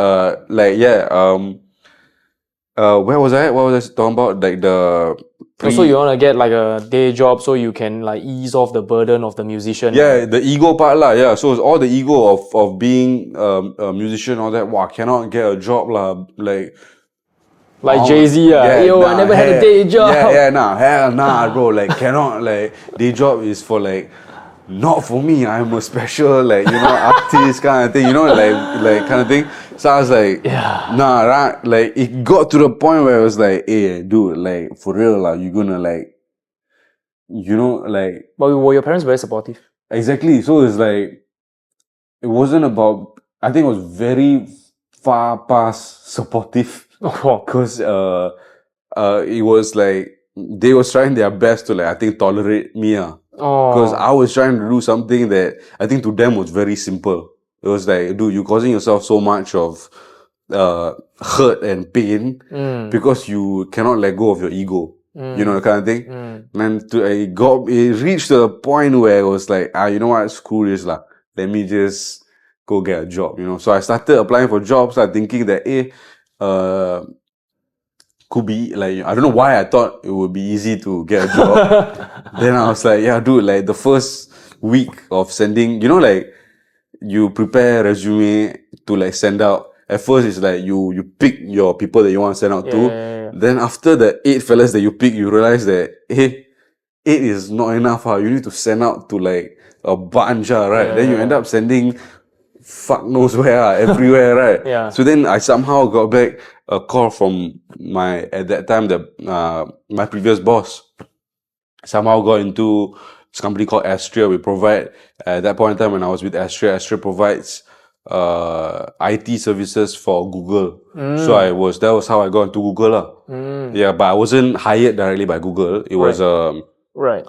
where was I? What was I talking about? Like the so you want to get like a day job so you can like ease off the burden of the musician. Yeah, the ego part lah. Yeah, so it's all the ego of being a musician, all that. Wow, cannot get a job lah. Like Jay-Z, I never had a day job. Hell nah, bro. Like cannot like day job is for like. Not for me. I'm a special artist kind of thing. Like kind of thing. So I was like, nah. Like it got to the point where I was like, hey, dude, like for real, like you gonna like, like. But were your parents very supportive? Exactly. So it's like, it wasn't about. I think it was very far past supportive. Because it was like they was trying their best to like I think tolerate me Because I was trying to do something that I think to them was very simple. It was like, dude, you're causing yourself so much of hurt and pain because you cannot let go of your ego. You know, the kind of thing. And it reached a point where it was like, you know what, screw this lah. Let me just go get a job, you know. So I started applying for jobs, thinking that, could be like, I don't know why I thought it would be easy to get a job. Then I was like, yeah, dude, like the first week of sending, you know, like you prepare resume to like send out. At first it's like you pick your people that you want to send out to. Then after the 8 fellas that you pick, you realize that, hey, 8 is not enough. You need to send out to like a bunch, right? Then you end up sending fuck knows where, everywhere, right? So then I somehow got back a call from at that time, my previous boss. Somehow got into this company called Astria. We provide, at that point in time when I was with Astria provides IT services for Google. So that was how I got into Google. Yeah, but I wasn't hired directly by Google. It was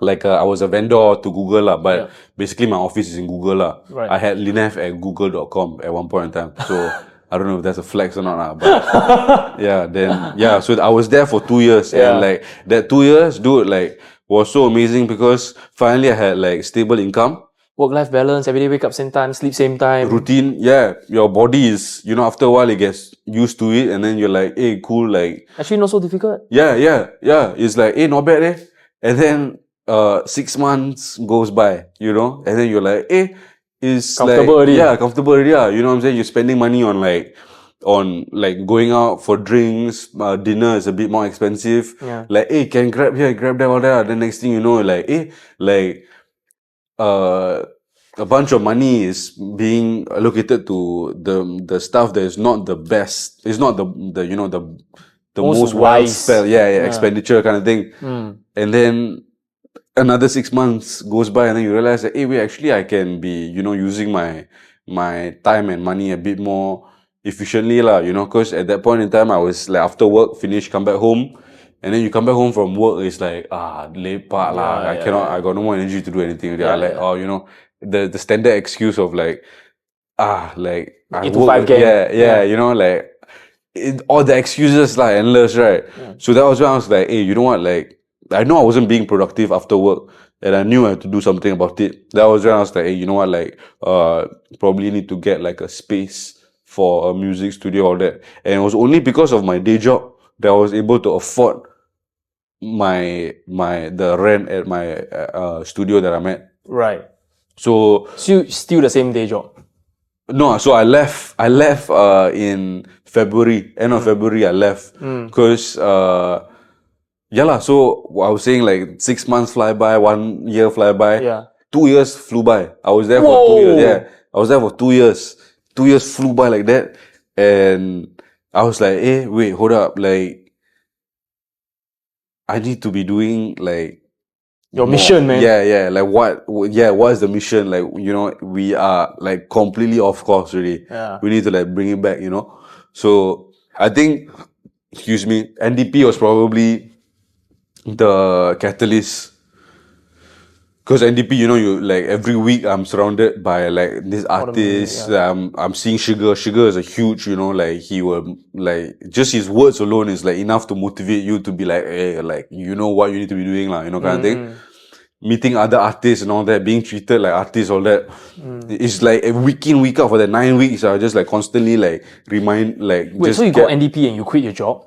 like I was a vendor to Google but basically my office is in Google I had Lineath at google.com at one point in time. So I don't know if that's a flex or not but so I was there for 2 years and like that 2 years, dude, like was so amazing because finally I had like stable income. Work-life balance, every day wake up same time, sleep same time. Routine, your body is, you know, after a while it gets used to it and then you're like, hey, cool, like... Actually not so difficult. Yeah. It's like, hey, not bad And then 6 months goes by, you know, and then you're like, hey, it's comfortable like... already. Yeah, comfortable already, you know what I'm saying? You're spending money on like going out for drinks, dinner is a bit more expensive. Like, hey, can grab here, grab there, all that. Then next thing you know, like, hey, like... a bunch of money is being allocated to the stuff that is not the best. It's not the you know the most wild spell, expenditure kind of thing. And then another 6 months goes by, and then you realize that, hey, wait, actually I can be, you know, using my time and money a bit more efficiently lah, you know, because at that point in time I was like after work, finish, come back home. And then you come back home from work, it's like, lepak lah. I got no more energy to do anything. You know, the standard excuse of like, like, I 8 to 5 gang. You know, like, all the excuses like endless, right? So that was when I was like, hey, you know what, like, I know I wasn't being productive after work, and I knew I had to do something about it. That was when I was like, hey, you know what, like, probably need to get like a space for a music studio, all that. And it was only because of my day job that I was able to afford the rent at my studio that I'm at. Right. So still the same day job. No, so I left in February, end of February I left. Because so I was saying like 6 months fly by, 1 year fly by, 2 years flew by. I was there for 2 years. I was there for 2 years. 2 years flew by like that. And I was like, hey, wait, hold up, like, I need to be doing like your mission, man. Like what is the mission? Like, you know, we are like completely off course already. We need to like bring it back, you know. So I think, NDP was probably the catalyst. Because NDP, you know, you like every week I'm surrounded by like this artist. I'm seeing ShiGGa. ShiGGa is a huge, you know, like he will like just his words alone is like enough to motivate you to be like, hey, like you know what you need to be doing, like, you know, kind of thing. Meeting other artists and all that, being treated like artists, all that. It's like a week in, week out for the 9 weeks. I just like constantly like remind like. Wait, so you got NDP and you quit your job?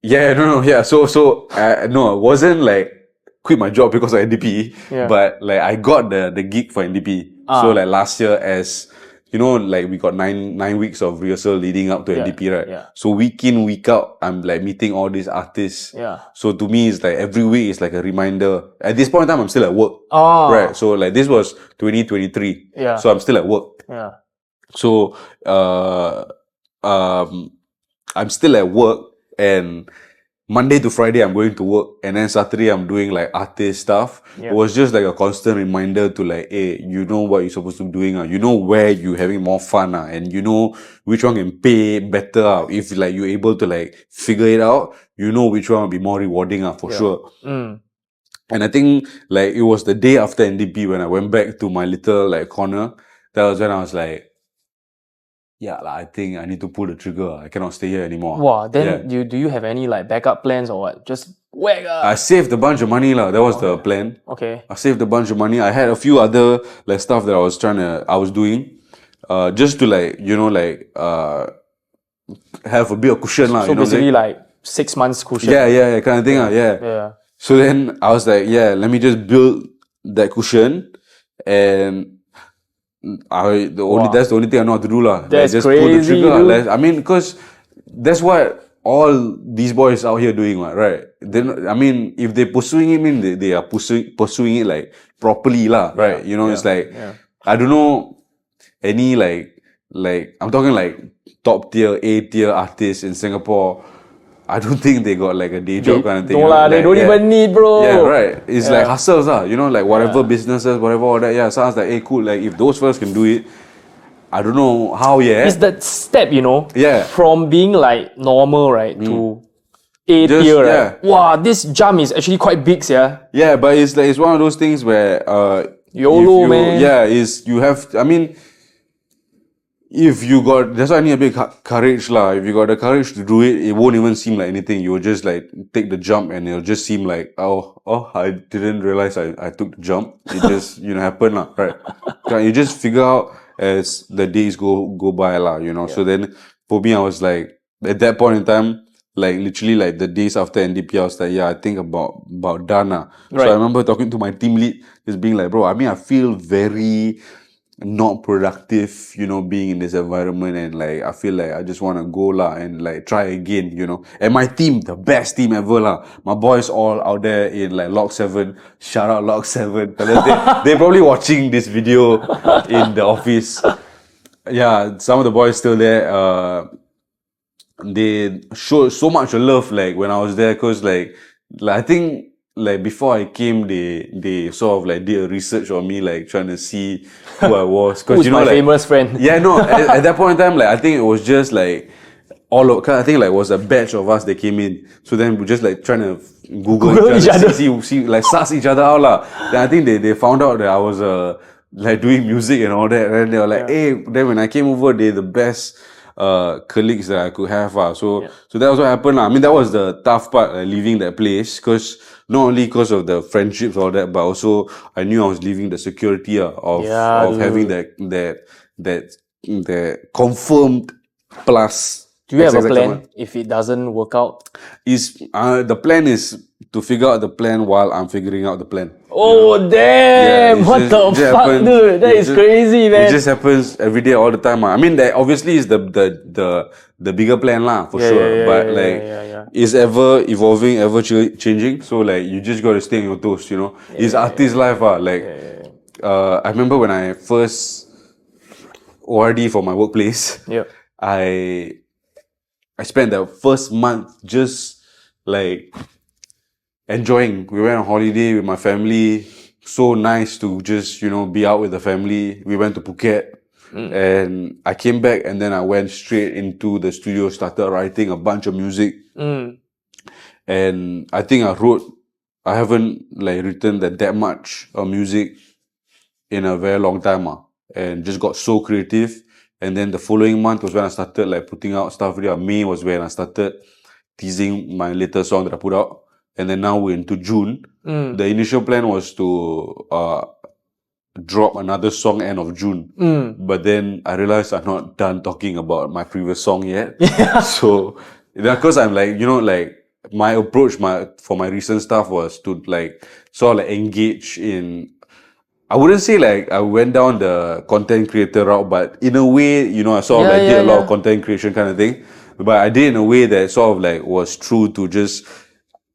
No. So no, it wasn't like quit my job because of NDP, but like I got the gig for NDP. So like last year, as you know, like we got nine weeks of rehearsal leading up to NDP, right? So week in, week out, I'm like meeting all these artists. So to me, it's like every week is like a reminder. At this point in time, I'm still at work. Right. So like this was 2023. So I'm still at work. So I'm still at work, and Monday to Friday I'm going to work, and then Saturday I'm doing like artist stuff. It was just like a constant reminder to like, hey, you know what you're supposed to be doing, you know where you're having more fun, and you know which one can pay better. If like you're able to like figure it out, you know which one will be more rewarding for sure. And I think like it was the day after NDP when I went back to my little like corner. That was when I was like, yeah, like, I think I need to pull the trigger. I cannot stay here anymore. Wow, then do you have any like backup plans or what? Just whack I saved a bunch of money lah. That was the plan. Okay. I saved a bunch of money. I had a few other like stuff that I was doing, just to like have a bit of cushion lah. So basically like 6 months cushion. Yeah, kind of thing yeah. So then I was like, let me just build that cushion, and that's the only thing I know how to do lah. That's just crazy, pull the trigger. dude. I mean, because that's what all these boys out here doing, right? Then I mean, if they're pursuing it, I mean they are pursuing it like properly lah, right? You know, it's like I don't know any like I'm talking like top tier, A tier artists in Singapore. I don't think they got like a day job kind of thing. No lah, they don't even need, bro. Yeah, right. It's like hustles lah, you know, like whatever businesses, whatever all that. Yeah, sounds like, hey, cool. Like if those fellas can do it, I don't know how yet. It's that step, you know. Yeah. From being like normal, right, to A tier, right? Wow, this jump is actually quite big, yeah. Yeah, but it's like it's one of those things where YOLO, man. Yeah, you have. I mean, if you got, that's why I need a bit courage lah. If you got the courage to do it, it won't even seem like anything. You'll just like take the jump, and it'll just seem like, oh, I didn't realize I took the jump. It just happened lah, right? You just figure out as the days go by lah, you know. So then for me, I was like, at that point in time, like literally like the days after NDP, I was like, I think about done lah. So I remember talking to my team lead, just being like, bro, I mean, I feel very not productive, you know, being in this environment, and like I feel like I just want to go lah and like try again, you know. And my team, the best team ever lah. My boys all out there in like Lock 7. Shout out Lock 7. They're probably watching this video in the office. Yeah, some of the boys still there. They showed so much love like when I was there, cause like I think like before I came, they sort of like did a research on me, like trying to see who I was. Cause who's you know, my like, famous friend? Yeah, no. At that point in time, like I think it was just like I think like it was a batch of us that came in. So then we just like trying to Google each other, see like suss each other out lah. Then I think they found out that I was like doing music and all that. And they were like, hey. Then when I came over, they're the best colleagues that I could have. So that was what happened. I mean, that was the tough part, leaving that place, because not only because of the friendships, all that, but also I knew I was leaving the security of having that confirmed plus. Do you have a plan if it doesn't work out? The plan is to figure out the plan while I'm figuring out the plan. Oh, you know? Damn! Yeah, what the fuck, dude? That is crazy, man. It just happens every day, all the time. I mean, that obviously is the bigger plan lah, for sure. But it's ever evolving, ever changing. So like, you just gotta stay on your toes, you know. It's artist life, like. I remember when I first ORD for my workplace. Yeah. I spent the first month just like enjoying. We went on holiday with my family. So nice to just, you know, be out with the family. We went to Phuket. And I came back, and then I went straight into the studio, started writing a bunch of music. And I think I haven't like written that much music in a very long time. And just got so creative. And then the following month was when I started like putting out stuff. May was when I started teasing my latest song that I put out. And then now we're into June. The initial plan was to drop another song end of June. But then I realized I'm not done talking about my previous song yet. So, because I'm like, you know, like my approach for my recent stuff was to like sort of like engage in, I wouldn't say like I went down the content creator route, but in a way, you know, I sort of like did a lot of content creation kind of thing. But I did in a way that sort of like was true to just,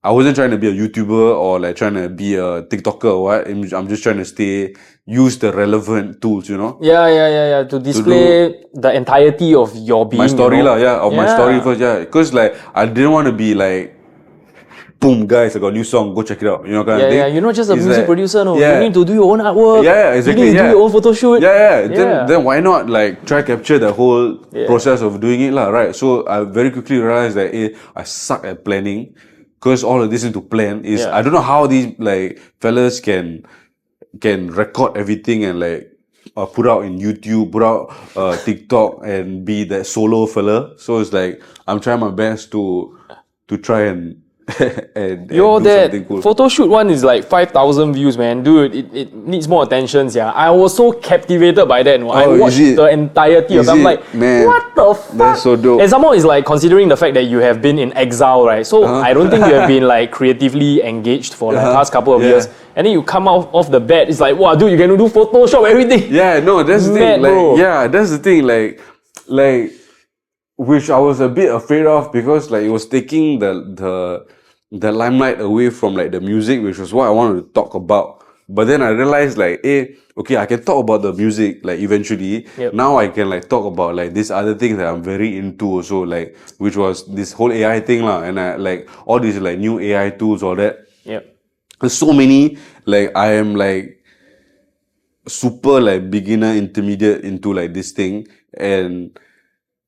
I wasn't trying to be a YouTuber or like trying to be a TikToker or what. I'm just trying to use the relevant tools, you know? Yeah. To display the entirety of your being. My story my story first, Because like, I didn't want to be like, boom, guys, I got a new song, go check it out, you know, kind of thing. You're not just a music producer, no. You need to do your own artwork. Exactly. You need to do your own photo shoot. Then why not like try capture the whole process of doing it lah, right? So I very quickly realized that I suck at planning. because all of this into plan is Yeah. I don't know how these like fellas can record everything and like put out in YouTube, put out TikTok and be that solo fella. So it's like I'm trying my best to try and and Yo, do that something cool. photo shoot one is like 5,000 views, man. Dude, it needs more attention, yeah. I was so captivated by that. I watched the entirety of it. I'm like, man, what the fuck? That's so dope. And somehow it's like considering the fact that you have been in exile, right? So I don't think you have been like creatively engaged for like past couple of years. And then you come out off the bat, it's like, wow, dude, you can do Photoshop, everything. Yeah, no, that's the thing. Like, bro. yeah, that's the thing. Like, which I was a bit afraid of because like it was taking the limelight away from like the music, which was what I wanted to talk about. But then I realized like, okay, I can talk about the music like eventually. Yep. Now I can like talk about like these other things that I'm very into also, like which was this whole AI thing lah, and I like all these like new AI tools, all that. Yep. There's so many, like I am like super like beginner intermediate into like this thing, and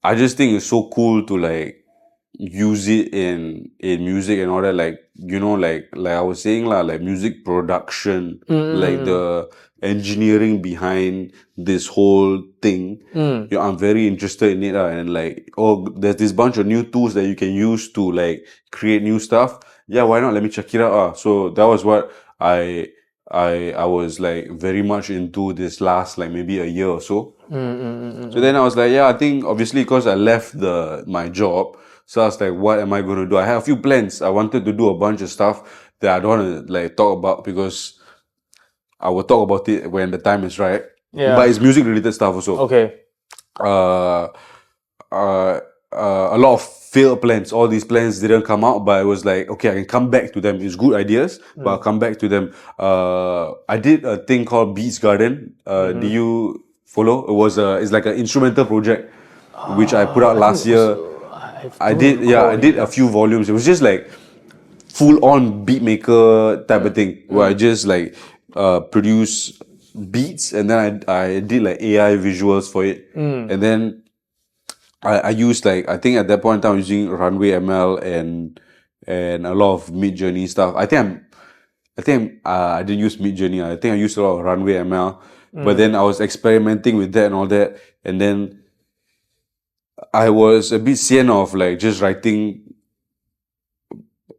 I just think it's so cool to like use it in music and all that, like like I was saying lah, like music production, like the engineering behind this whole thing. I'm very interested in it and like there's this bunch of new tools that you can use to like create new stuff. Yeah, why not, let me check it out. So that was what I was like very much into this last like maybe a year or so. So then I was like, yeah, I think obviously because I left my job, so I was like, what am I going to do? I had a few plans. I wanted to do a bunch of stuff that I don't want to like talk about because I will talk about it when the time is right. Yeah. But it's music related stuff also. Okay. A lot of failed plans. All these plans didn't come out, but I was like, okay, I can come back to them. It's good ideas, but I'll come back to them. I did a thing called Beats Garden. Do you follow? It's like an instrumental project, which I put out last year. I did a few volumes. It was just like full on beat maker type of thing where I just like produce beats and then I did like AI visuals for it, and then I used like, I think at that point in time I was using Runway ML and a lot of Mid-Journey stuff. I think I didn't use Mid-Journey. I think I used a lot of Runway ML, but then I was experimenting with that and all that, and then I was a bit sian of like just writing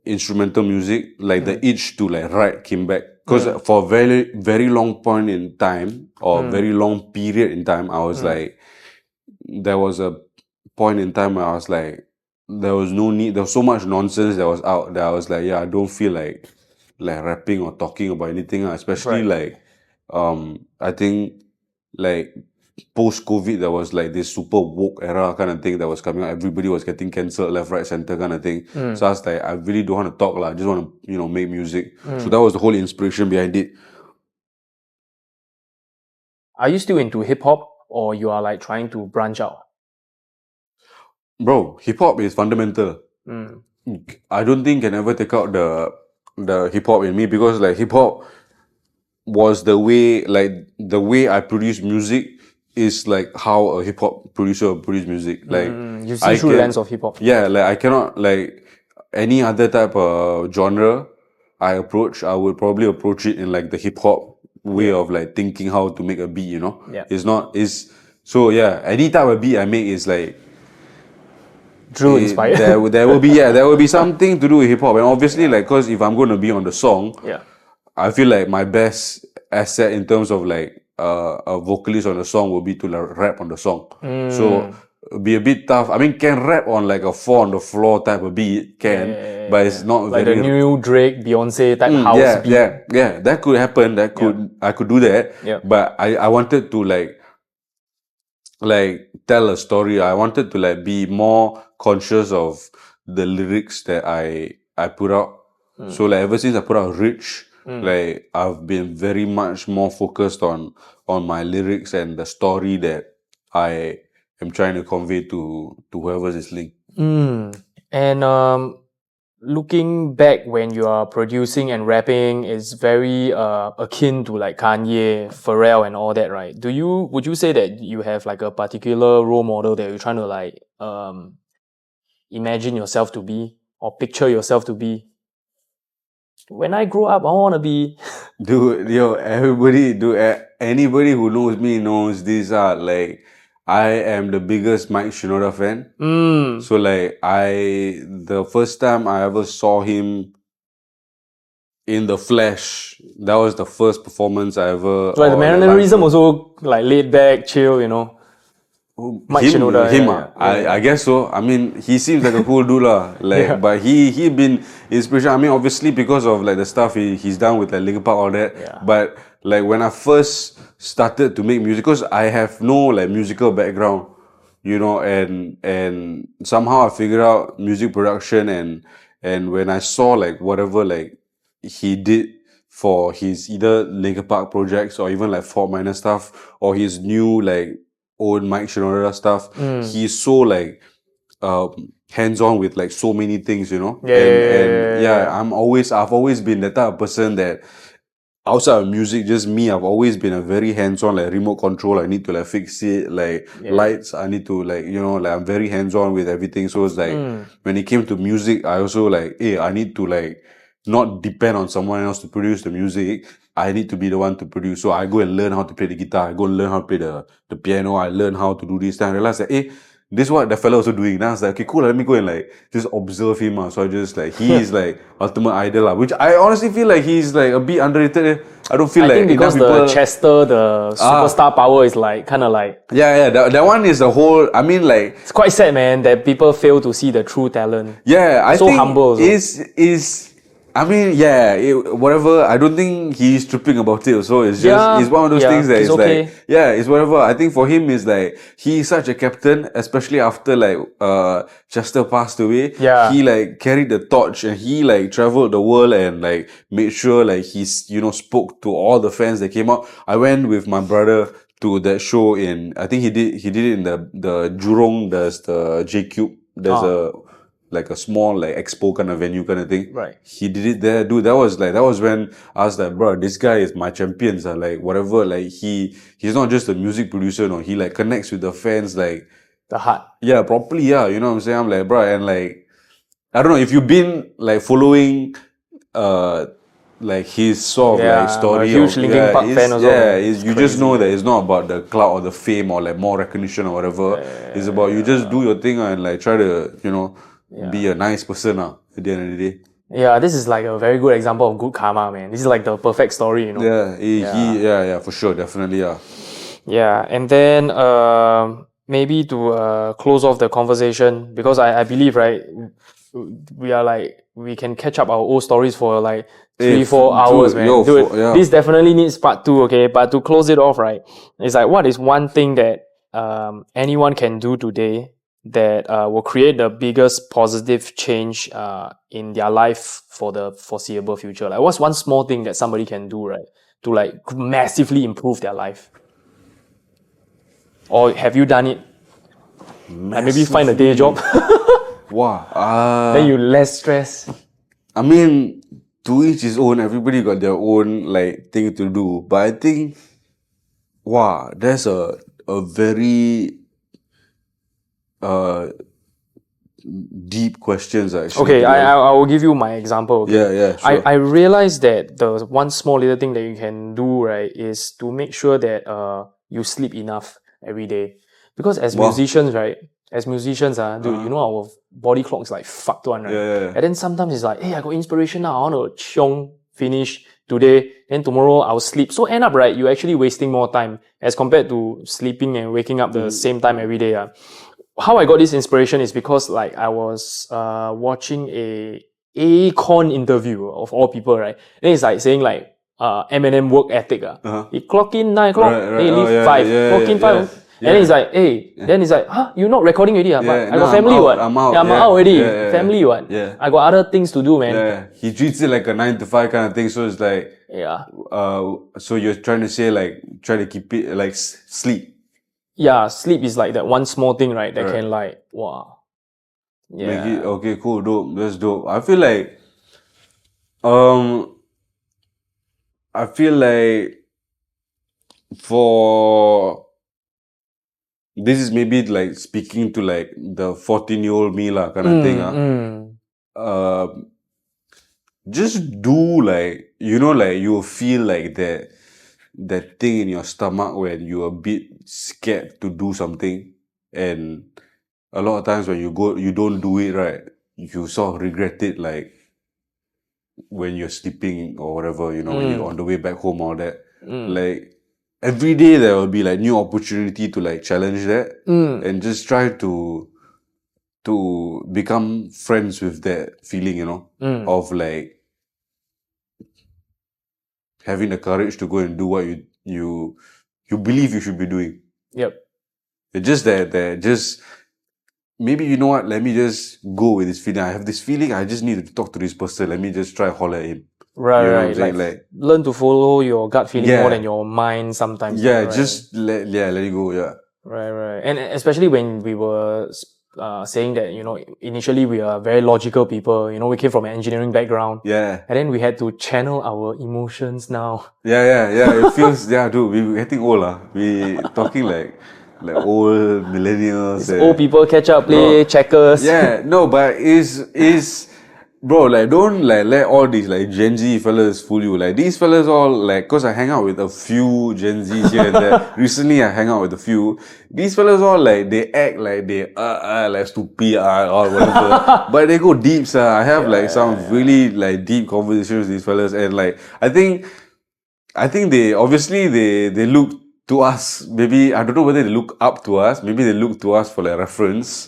instrumental music, like the itch to like write came back. Because for a very, very long point in time or very long period in time, I was like, there was a point in time where I was like, there was no need, there was so much nonsense that was out that I was like, yeah, I don't feel like rapping or talking about anything, especially like, I think like post-COVID, there was like this super woke era kind of thing that was coming out. Everybody was getting cancelled left, right, center kind of thing. So I was like, I really don't want to talk, I just want to, make music. So that was the whole inspiration behind it. Are you still into hip-hop or you are like trying to branch out? Bro, hip-hop is fundamental. I don't think can ever take out the hip-hop in me, because like hip-hop was the way I produce music is like how a hip-hop producer produce music. Like you see through the lens of hip-hop. Yeah, like I cannot, like any other type of genre I would probably approach it in like the hip-hop way of like thinking how to make a beat, Yeah. So yeah, any type of beat I make is like drill inspired. There will be something to do with hip-hop. And obviously like, because if I'm going to be on the song, I feel like my best asset in terms of like a vocalist on the song will be to like rap on the song. So it'll be a bit tough. I mean, can rap on like a 4 on the floor type of beat, but it's not like very the new Drake, Beyonce type house beat. Yeah, that could happen. I could do that. But I wanted to like tell a story. I wanted to like be more conscious of the lyrics that I put out. So like ever since I put out Rich, like I've been very much more focused on my lyrics and the story that I am trying to convey to whoever's listening. And looking back when you are producing and rapping is very akin to like Kanye, Pharrell and all that, right? Would you say that you have like a particular role model that you're trying to like imagine yourself to be or picture yourself to be? when I grow up, I want to be. Dude, anybody who knows me knows these are like, I am the biggest Mike Shinoda fan. So like, the first time I ever saw him in the flesh, that was the first performance I ever. So like the mannerism also like laid back, chill, you know. Mike Shinoda, I guess so. I mean, he seems like a cool dude lah. Like, but he been inspiration. I mean, obviously because of like the stuff he's done with like Linkin Park, all that. Yeah. But like when I first started to make music, because I have no like musical background, you know, and somehow I figured out music production, and when I saw like whatever like he did for his either Linkin Park projects or even like Fort Minor stuff or his new like old Mike Shinoda stuff, he's so like hands-on with like so many things, you know. I've always been the type of person that outside of music, just me, I've always been a very hands-on, like remote control. I need to like fix it, like lights. I need to like, you know, like I'm very hands-on with everything. So it's like when it came to music, I also like, hey, I need to like not depend on someone else to produce the music. I need to be the one to produce. So I go and learn how to play the guitar. I go and learn how to play the piano. I learn how to do this. Then I realized that, hey, this is what the fellow also doing. Then I was like, okay, cool, let me go and like just observe him. So I just like, he is like ultimate idol, which I honestly feel like he's like a bit underrated. I don't feel I like think because the Chester, the superstar power is like kind of like that one is the whole. I mean, like it's quite sad, man, that people fail to see the true talent. Yeah, I so think humble. Is I mean, whatever. I don't think he's tripping about it. So it's just, it's one of those things that is okay. Like, it's whatever. I think for him is like, he's such a captain, especially after like, Chester passed away. Yeah. He like carried the torch and he like traveled the world and like made sure like he's, you know, spoke to all the fans that came out. I went with my brother to that show I think he did it in the Jurong, there's the J Cube. There's like a small like expo kind of venue kind of thing. Right. He did it there, dude. That was when I was like, bro, this guy is my champion. So like whatever, like he's not just a music producer, no. He like connects with the fans, like the heart. Yeah, properly, yeah. You know what I'm saying? I'm like, bro, and like I don't know if you've been like following like his sort of like story. I'm a huge Linkin Park fan also. You just know that it's not about the clout or the fame or like more recognition or whatever. It's about you just do your thing and like try to, you know, be a nice person at the end of the day. Yeah, this is like a very good example of good karma, man. This is like the perfect story, you know. Yeah, for sure, definitely, yeah. Yeah, and then maybe to close off the conversation, because I believe, right, we can catch up our old stories for like 3-4 hours, man. This definitely needs part 2, okay? But to close it off, right, it's like, what is one thing that anyone can do today that will create the biggest positive change in their life for the foreseeable future? Like, what's one small thing that somebody can do, right, to like massively improve their life? Or have you done it? And maybe find a day job. Wow. Then you less stress. I mean, to each his own. Everybody got their own like thing to do. But I think, wow, that's a very deep questions actually. Okay, I will give you my example. Okay? Yeah, sure. I realized that the one small little thing that you can do, right, is to make sure that you sleep enough every day. Because as musicians, right, dude, you know our body clock is like fucked one, right? Yeah. And then sometimes it's like, hey, I got inspiration now, I want to chiong finish today, then tomorrow I'll sleep. So end up, right, you're actually wasting more time as compared to sleeping and waking up the same time every day. How I got this inspiration is because like I was watching a Akon interview of all people, right? Then it's like saying like Eminem work ethic. He clock in 9 o'clock, then he leave 5. Clock in 5. And then he's like, hey, then he's like, huh, you're not recording already? But I got family, what? I'm out. I'm out already. Family, what? Yeah. I got other things to do, man. Yeah. He treats it like a 9 to 5 kind of thing. So it's like, so you're trying to say like, try to keep it like sleep. Yeah, sleep is like that one small thing, right? That can like, wow. Yeah. Make it, okay, cool, dope. That's dope. I feel like for this is maybe like speaking to like the 14-year-old me lah kind of thing. just do like, you know, like you'll feel like that thing in your stomach when you're a bit scared to do something, and a lot of times when you don't do it right, you sort of regret it, like when you're sleeping or whatever, you know, when you're on the way back home, all that. Like every day there will be like new opportunity to like challenge that and just try to become friends with that feeling, you know, of like having the courage to go and do what you believe you should be doing. Yep. It's just that just maybe, you know what, let me just go with this feeling. I have this feeling, I just need to talk to this person. Let me just try holler at him. Right, you know right. What I'm saying? Like learn to follow your gut feeling more than your mind sometimes. Yeah, right? just let it go. Yeah. Right. And especially when we were saying that, you know, initially we are very logical people. You know, we came from an engineering background. Yeah. And then we had to channel our emotions now. Yeah. It feels, dude, we're getting old. We talking like old millennials. Old people catch up, play checkers. Yeah, no, but is bro, like don't like let all these like Gen Z fellas fool you. Like these fellas all like, cause I hang out with a few Gen Zs here and there. Recently I hang out with a few. These fellas all like they act like they like stupid or whatever. But they go deep, sir. I have like some really like deep conversations with these fellas, and like I think they obviously they look to us, maybe I don't know whether they look up to us, maybe they look to us for like reference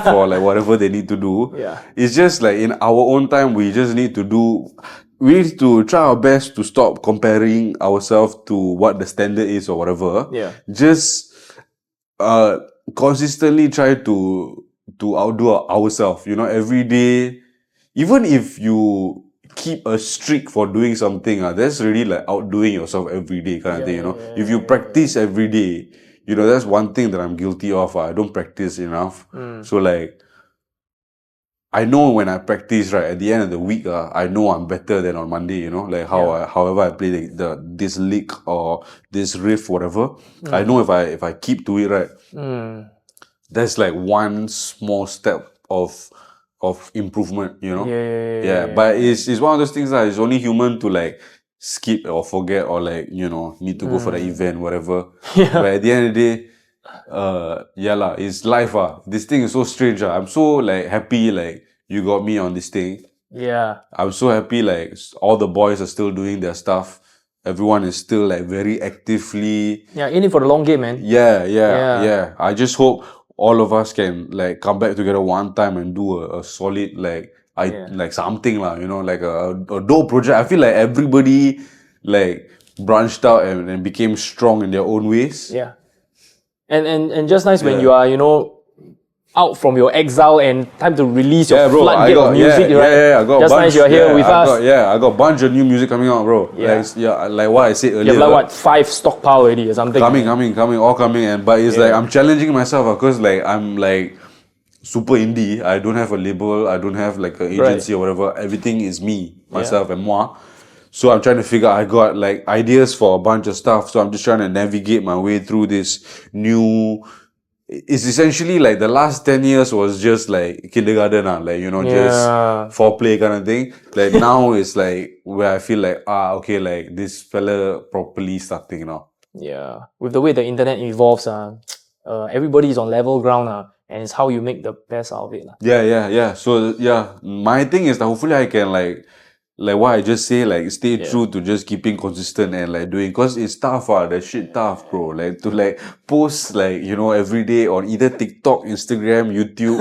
for like whatever they need to do. Yeah. It's just like in our own time we need to try our best to stop comparing ourselves to what the standard is or whatever. Yeah. Just consistently try to outdo ourselves, you know, every day. Even if you keep a streak for doing something, that's really like outdoing yourself every day kind of thing, you know. If you practice every day, you know, that's one thing that I'm guilty of. I don't practice enough. So like, I know when I practice, right, at the end of the week, I know I'm better than on Monday, you know, like however I play this lick or this riff, whatever. I know if I keep to it, right, that's like one small step of improvement, you know. Yeah. But it's one of those things that is only human to like skip or forget or like, you know, need to go for the event, whatever. But at the end of the day, it's life. This thing is so strange. I'm so like happy like you got me on this thing. Yeah. I'm so happy like all the boys are still doing their stuff. Everyone is still like very actively in it for the long game, man. Yeah. I just hope all of us can like come back together one time and do a solid like like something lah, you know, like a dope project. I feel like everybody like branched out and became strong in their own ways. Yeah. And just nice when you are, you know, out from your exile and time to release your floodgate of music, right? I got just nice you're here with us. I got a bunch of new music coming out, bro. Like what I said earlier. You have like what, 5 stockpile already or something? Coming, all coming. And but it's like I'm challenging myself because like I'm like super indie. I don't have a label. I don't have like an agency or whatever. Everything is me, myself, and moi. So I'm trying to figure out, I got like ideas for a bunch of stuff. So I'm just trying to navigate my way through this new. It's essentially like the last 10 years was just like kindergarten, like, you know, just foreplay kind of thing. Like now it's like where I feel like, okay, like this fella properly starting now. Yeah. With the way the internet evolves, everybody is on level ground, and it's how you make the best out of it. Yeah. So my thing is that hopefully I can like what I just say, like stay true to just keeping consistent and like doing, cause it's tough, that shit tough, bro. Like to like post like, you know, every day on either TikTok, Instagram, YouTube,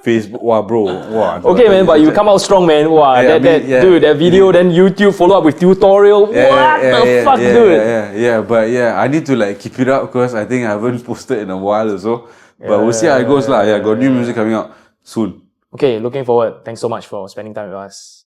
Facebook. Wow, bro. Wow. Okay, man, but you come out strong, man. Wow, dude, that video, then YouTube follow up with tutorial. What the fuck, dude? Yeah. But I need to like keep it up because I think I haven't posted in a while or so. But we'll see how it goes, lah. Got new music coming out soon. Okay, looking forward. Thanks so much for spending time with us.